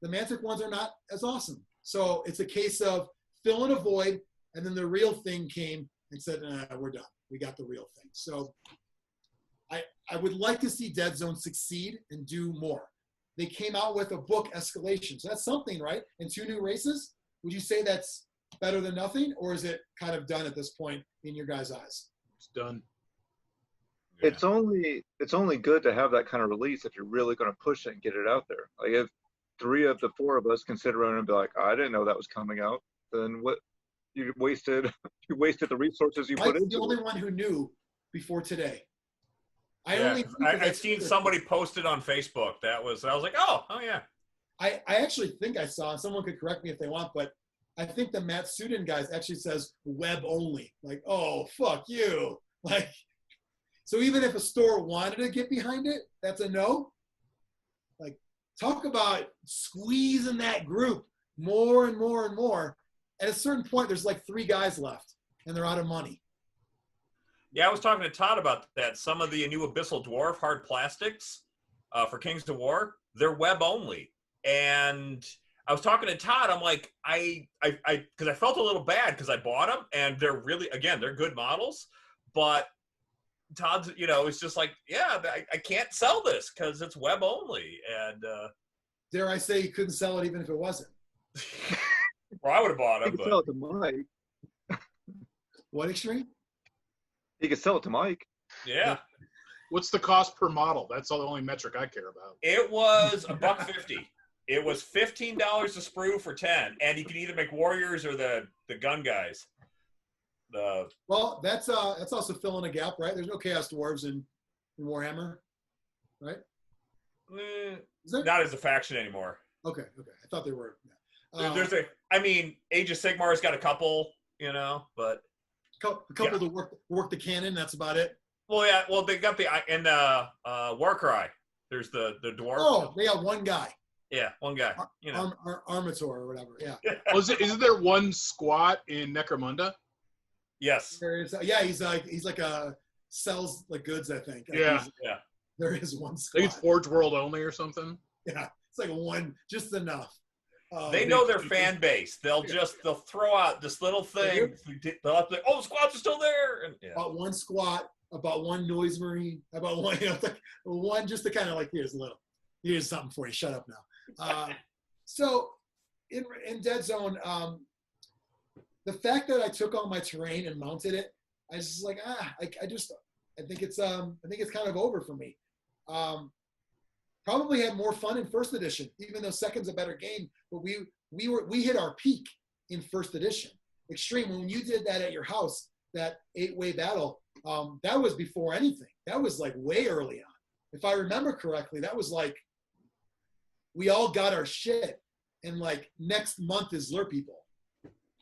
The Mantic ones are not as awesome. So it's a case of filling a void, and then the real thing came and said, we're done. We got the real thing. So I would like to see Deadzone succeed and do more. They came out with a book, Escalation. So that's something, right? And 2 new races. Would you say that's better than nothing, or is it kind of done at this point in your guys' eyes? It's done. Yeah. It's only good to have that kind of release if you're really going to push it and get it out there. Like if 3 of the 4 of us can sit around and be like, I didn't know that was coming out, then what? You wasted the resources you put into it. I'm the only one who knew before today. I've seen somebody post it on Facebook. I was like, oh yeah. I actually think I saw, and someone could correct me if they want, but I think the Matsuden guys actually says web only. Like, oh, fuck you. Like, so even if a store wanted to get behind it, that's a no. Like, talk about squeezing that group more and more and more. At a certain point, there's like 3 guys left, and they're out of money. Yeah, I was talking to Todd about that. Some of the new Abyssal Dwarf hard plastics for Kings of War, they're web only. And I was talking to Todd. I'm like, because I felt a little bad because I bought them, and they're really, again, they're good models. But Todd's, it's just like, yeah, I can't sell this because it's web only. And dare I say, you couldn't sell it even if it wasn't. Well, I would have bought them. You could sell it to Mike. What, Xtreme? You could sell it to Mike. Yeah. What's the cost per model? That's all the only metric I care about. It was $1.50. It was $15 a sprue for 10, and you can either make warriors or the gun guys. Well, that's also filling a gap, right? There's no Chaos Dwarves in Warhammer, right? Not as a faction anymore. Okay. I thought they were. Yeah. Age of Sigmar's got a couple, but a couple to work the cannon. That's about it. Well, yeah. Well, they got Warcry. There's the dwarf. Oh, they got one guy. Yeah, one guy. Armator or whatever. Yeah. Isn't there one squat in Necromunda? Yes. There is. Yeah, he's like a sells like goods. I think. Yeah. There is one I squad. think it's Forge World only or something. Yeah, it's like one, just enough. They know their fan base. They'll throw out this little thing. They'll have to like, the squats are still there. And, yeah. About one squat, about one noise marine, about one, it's like one just to kind of like, here's something for you. Shut up now. So in Deadzone, the fact that I took all my terrain and mounted it, I was just like, I think it's kind of over for me. Probably had more fun in first edition, even though second's a better game. But we hit our peak in first edition. Xtreme, when you did that at your house, that 8-way battle, that was before anything. That was like way early on. If I remember correctly, that was like we all got our shit, and like next month is Zlurp people.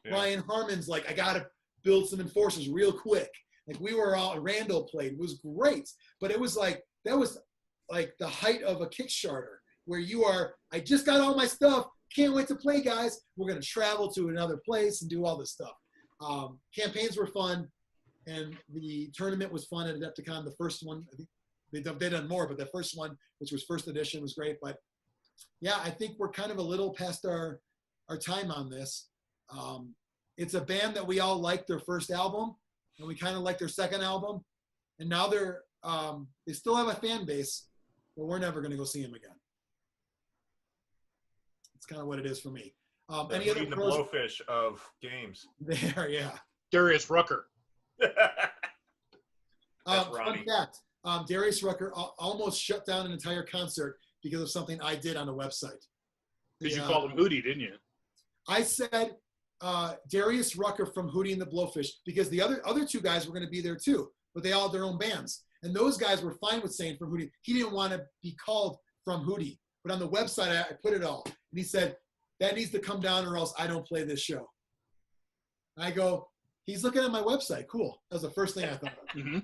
Yeah. Ryan Harmon's like, I gotta build some enforcers real quick. Like we were all Randall played. It was great, but it was like that was like the height of a Kickstarter where I just got all my stuff. Can't wait to play, guys. We're going to travel to another place and do all this stuff. Campaigns were fun, and the tournament was fun at Adepticon. The first one, I think they've done more, but the first one, which was first edition, was great. But yeah, I think we're kind of a little past our time on this. It's a band that we all liked their first album, and we kind of liked their second album, and now they still have a fan base, but we're never going to go see them again. It's kind of what it is for me. Any other the blowfish of games? There, yeah. Darius Rucker. Fun fact: Darius Rucker almost shut down an entire concert because of something I did on the website. Because you called him Hootie, didn't you? I said Darius Rucker from Hootie and the Blowfish, because the other two guys were going to be there too, but they all had their own bands. And those guys were fine with saying from Hootie. He didn't want to be called from Hootie. But on the website, I put it all. And he said, that needs to come down or else I don't play this show. And I go, he's looking at my website. Cool. That was the first thing I thought of. Mm-hmm.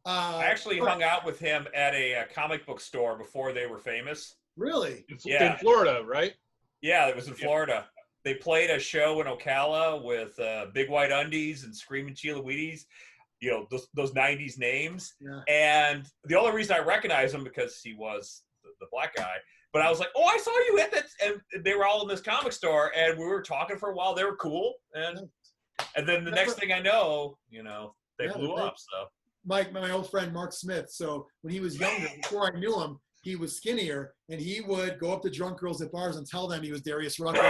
I actually hung out with him at a comic book store before they were famous. Really? In Florida, right? Yeah, it was in Florida. They played a show in Ocala with Big White Undies and Screaming Chilawides, you know, those 90s names. Yeah. And the only reason I recognized him because he was the black guy. But I was like, oh, I saw you at that. And they were all in this comic store, and we were talking for a while. They were cool. And then the next thing I know, you know, they blew up. So my old friend Mark Smith. So when he was younger, before I knew him, he was skinnier, and he would go up to drunk girls at bars and tell them he was Darius Rucker,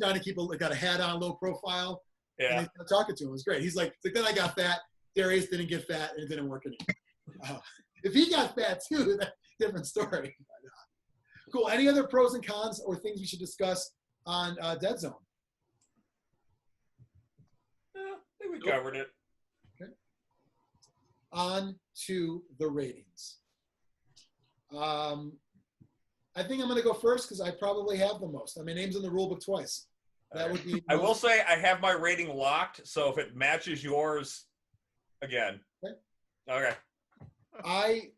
trying to keep got a hat on, low profile. Yeah. And they started talking to him. It was great. He's like, then I got fat. Darius didn't get fat, and it didn't work anymore. If he got fat too, that's a different story. Cool. Any other pros and cons or things we should discuss on Deadzone? I think we covered it. Okay. On to the ratings. I think I'm going to go first because I probably have the most. My name's in the rule book twice. That would be. I will say I have my rating locked, so if it matches yours, again. Okay. I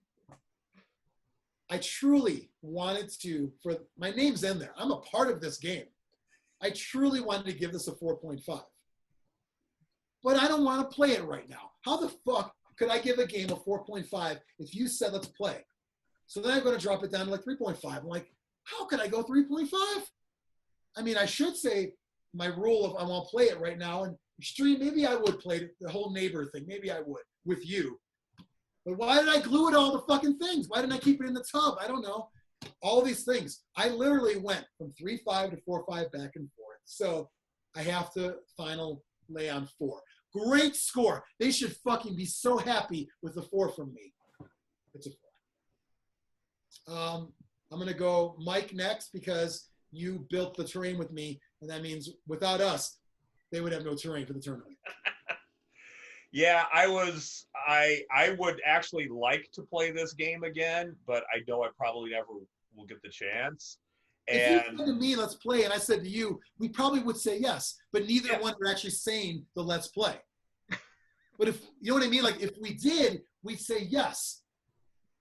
truly wanted to, for my name's in there. I'm a part of this game. I truly wanted to give this a 4.5. But I don't want to play it right now. How the fuck could I give a game a 4.5 if you said let's play? So then I'm going to drop it down to like 3.5. I'm like, how could I go 3.5? I mean, I should say my rule of I want to play it right now. And Xtreme, maybe I would play the whole neighbor thing. Maybe I would with you. But why did I glue it all the fucking things? Why didn't I keep it in the tub? I don't know. All these things. I literally went from 3.5 to 4.5 back and forth. So I have to final lay on 4. Great score. They should fucking be so happy with the 4 from me. It's a 4. I'm going to go Mike next because you built the terrain with me. And that means without us, they would have no terrain for the tournament. Yeah, I would actually like to play this game again, but I know I probably never will get the chance. And if you said to me, let's play, and I said to you, we probably would say yes, but neither one are actually saying the let's play. But if, you know what I mean? Like if we did, we'd say yes.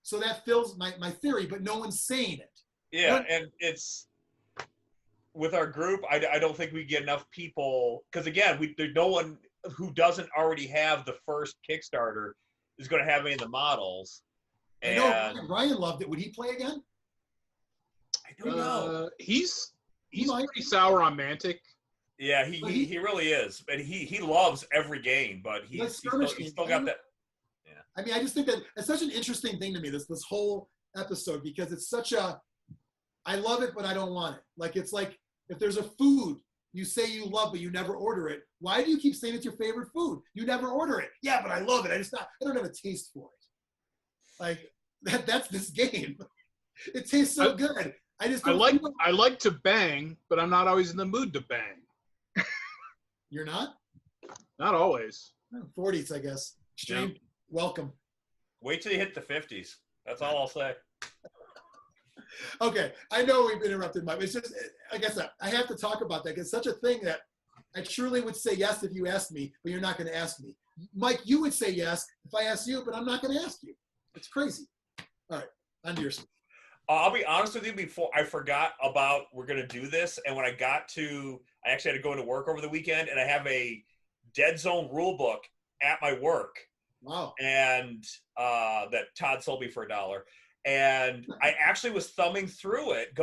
So that fills my theory, but no one's saying it. Yeah, and it's, with our group, I don't think we get enough people, because again, there's no one who doesn't already have the first Kickstarter is going to have any of the models. And I know Ryan loved it. Would he play again? I don't know. He's pretty sour on Mantic. Yeah, he really is. And he loves every game, but he's still got that. Yeah. I mean, I just think that it's such an interesting thing to me, this whole episode, because it's such I love it, but I don't want it. Like, it's like if there's a food you say you love, but you never order it. Why do you keep saying it's your favorite food? You never order it. Yeah, but I love it. I don't have a taste for it. Like that's this game. It tastes so good. I like to bang, but I'm not always in the mood to bang. You're not? Not always. 40s, I guess. Xtreme, Yeah. welcome. Wait till you hit the 50s. That's all I'll say. Okay, I know we've interrupted Mike. It's just, I guess I have to talk about that. It's such a thing that I truly would say yes if you asked me, but you're not going to ask me. Mike, you would say yes if I asked you, but I'm not going to ask you. It's crazy. All right, on to your speech. I'll be honest with you, before I forgot about we're going to do this, and when I actually had to go into work over the weekend, and I have a Deadzone rule book at my work. Wow. And that Todd sold me for $1. And I actually was thumbing through it,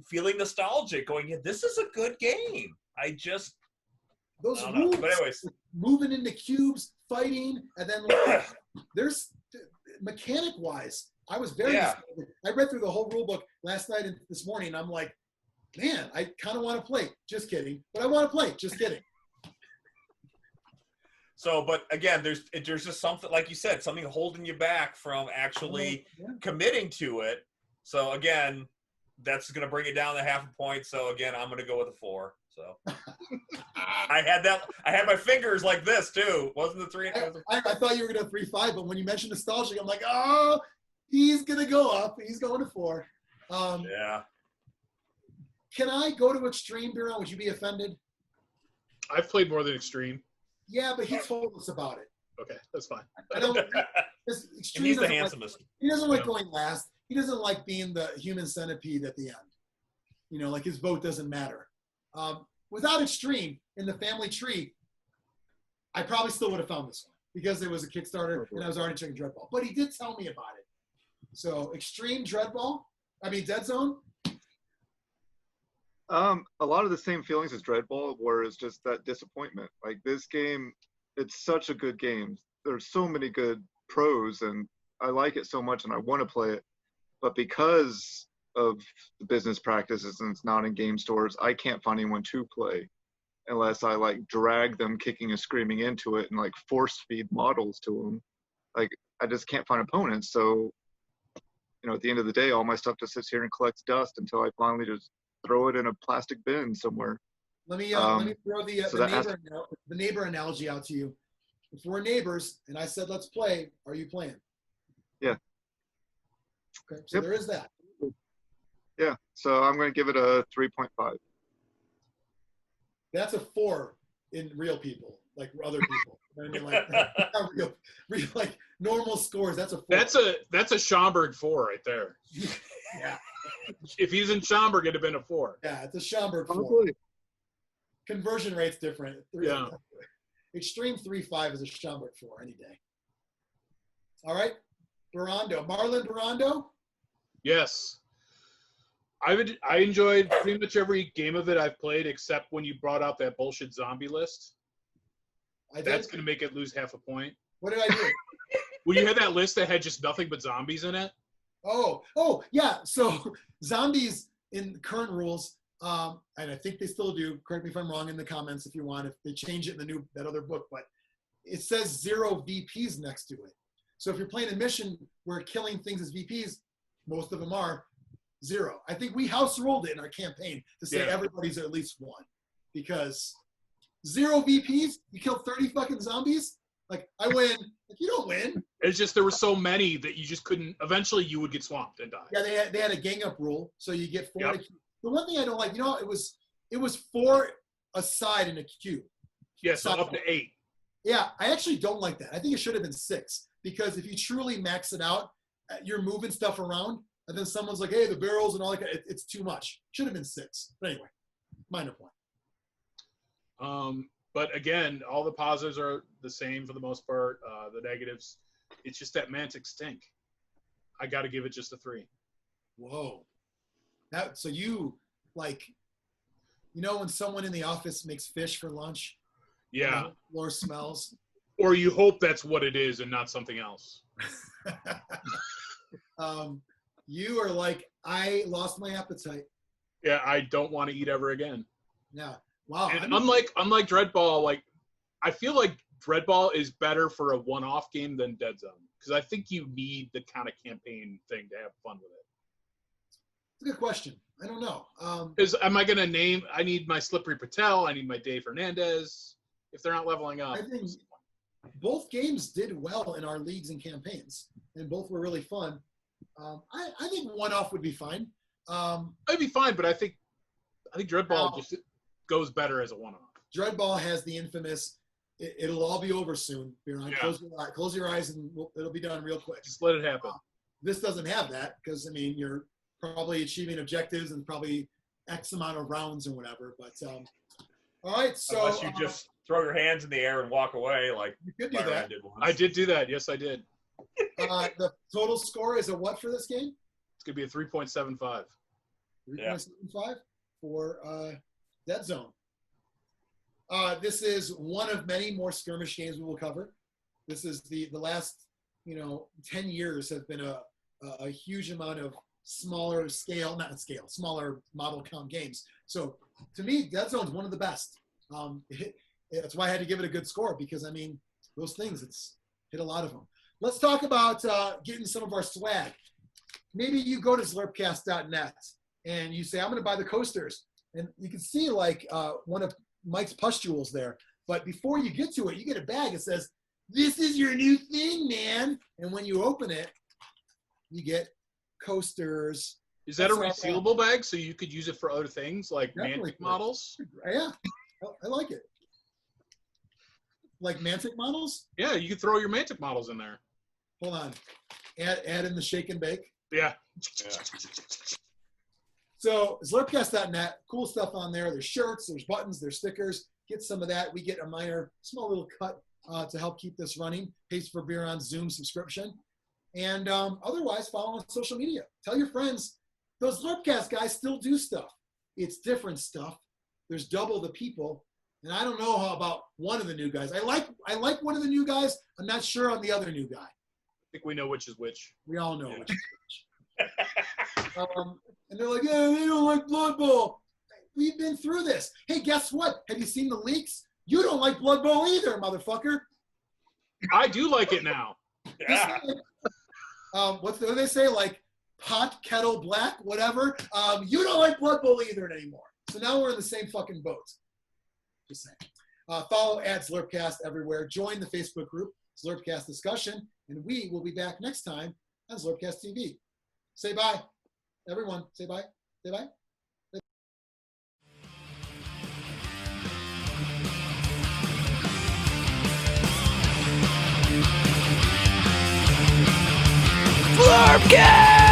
feeling nostalgic, going, yeah, this is a good game. Those rules, but anyways, moving into cubes, fighting, and then there's mechanic-wise, I was very excited. I read through the whole rule book last night and this morning, and I'm like, man, I kind of want to play. Just kidding. But I want to play. Just kidding. So, but again, there's just something, like you said, something holding you back from actually committing to it. So again, that's going to bring it down to half a point. So again, I'm going to go with a 4. So I had my fingers like this too. Wasn't the 3? I thought you were going to 3-5, but when you mentioned nostalgia, I'm like, oh, he's going to go up. He's going to 4. Yeah. Can I go to Xtreme, Biran? Would you be offended? I've played more than Xtreme. Yeah, but he told us about it. Okay, that's fine. I don't. And he's the handsomest. He doesn't like going last. He doesn't like being the human centipede at the end. You know, like his vote doesn't matter. Without Xtreme in the family tree, I probably still would have found this one because it was a Kickstarter and I was already checking Dreadball. But he did tell me about it. So Xtreme, Deadzone. A lot of the same feelings as Dreadball, where it's just that disappointment. Like this game, it's such a good game. There's so many good pros, and I like it so much, and I want to play it. But because of the business practices and it's not in game stores, I can't find anyone to play unless I like drag them kicking and screaming into it and like force feed models to them. Like I just can't find opponents. So, you know, at the end of the day, all my stuff just sits here and collects dust until I finally just throw it in a plastic bin somewhere. Let me throw the neighbor analogy out to you. If we're neighbors and I said let's play, are you playing? Yeah. Okay, so there is that. Yeah, so I'm going to give it a 3.5. That's a 4 in real people, like other people. I mean, like not real, like normal scores. That's a 4. That's a Schomburg 4 right there. Yeah. If he's in Schomburg, it'd have been a 4. Yeah, it's a Schomburg 4. Probably. Conversion rate's different. Yeah. Xtreme 3.5 is a Schomburg 4 any day. All right, Marlon Barando. Yes. I enjoyed pretty much every game of it I've played, except when you brought out that bullshit zombie list. That's going to make it lose half a point. What did I do? When you had that list that had just nothing but zombies in it. Oh, yeah. So zombies in current rules, and I think they still do. Correct me if I'm wrong in the comments if you want. If they change it in that other book, but it says 0 VPs next to it. So if you're playing a mission where killing things as VPs, most of them are 0. I think we house ruled it in our campaign to say everybody's at least 1, because 0 VPs, you kill 30 fucking zombies. Like I win. Like you don't win. It's just there were so many that you just couldn't. Eventually, you would get swamped and die. Yeah, they had a gang up rule, so you get 4. Yep. The one thing I don't like, it was 4 a side in a cube. Yeah, so up to 8. Yeah, I actually don't like that. I think it should have been 6, because if you truly max it out, you're moving stuff around, and then someone's like, "Hey, the barrels and all that," it's too much. Should have been 6. But anyway, minor point. But again, all the positives are the same for the most part. The negatives, it's just that Mantic stink. I got to give it just a 3. Whoa. So you, like, when someone in the office makes fish for lunch? Yeah. The floor smells. Or you hope that's what it is and not something else. You are like, I lost my appetite. Yeah, I don't want to eat ever again. Yeah. Wow. And unlike Dreadball, like I feel like Dreadball is better for a one-off game than Deadzone, because I think you need the kind of campaign thing to have fun with it. It's a good question. I don't know. Am I going to name? I need my Slippery Patel. I need my Dave Hernandez. If they're not leveling up, I think both games did well in our leagues and campaigns, and both were really fun. I think one-off would be fine. It'd be fine, but I think Dreadball just goes better as a one-off. Dreadball has the infamous, it'll all be over soon. Biran. Yeah. Close your eyes and it'll be done real quick. Just let it happen. This doesn't have that because, you're probably achieving objectives and probably X amount of rounds or whatever. But, all right. So unless you just throw your hands in the air and walk away like you could do that. I did do that. Yes, I did. The total score is a what for this game? It's going to be a 3.75. 3.75 for Deadzone. This is one of many more skirmish games we will cover. This is the last 10 years have been a huge amount of smaller model count games. So to me, Deadzone is one of the best. That's why I had to give it a good score because, I mean, those things, it's hit a lot of them. Let's talk about getting some of our swag. Maybe you go to Zlurpcast.net and you say, I'm going to buy the coasters. And you can see like one of Mike's pustules there. But before you get to it, you get a bag that says, this is your new thing, man. And when you open it, you get coasters. Is that a resealable bag so you could use it for other things like Definitely. Mantic models? Yeah, I like it. Like Mantic models? Yeah, you could throw your Mantic models in there. Hold on. Add in the shake and bake. Yeah. So Zlurpcast.net, cool stuff on there. There's shirts, there's buttons, there's stickers. Get some of that. We get a small little cut to help keep this running. Pays for Biran's Zoom subscription. And otherwise, follow on social media. Tell your friends, those Zlurpcast guys still do stuff. It's different stuff. There's double the people. And I don't know how about one of the new guys. I like one of the new guys. I'm not sure on the other new guy. I think we know which is which. We all know which is which. And they're like, yeah, they don't like Blood Bowl. We've been through this. Hey, guess what? Have you seen the leaks? You don't like Blood Bowl either, motherfucker. I do like it now. Yeah. What do they say? Like pot, kettle, black, whatever. You don't like Blood Bowl either anymore. So now we're in the same fucking boat. Just saying. Follow @Zlurpcast everywhere. Join the Facebook group, Zlurpcast Discussion, and we will be back next time on Zlurpcast TV. Say bye. Everyone, say bye. Say bye. Zlurpcast!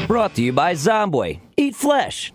Brought to you by Zomboy. Eat flesh.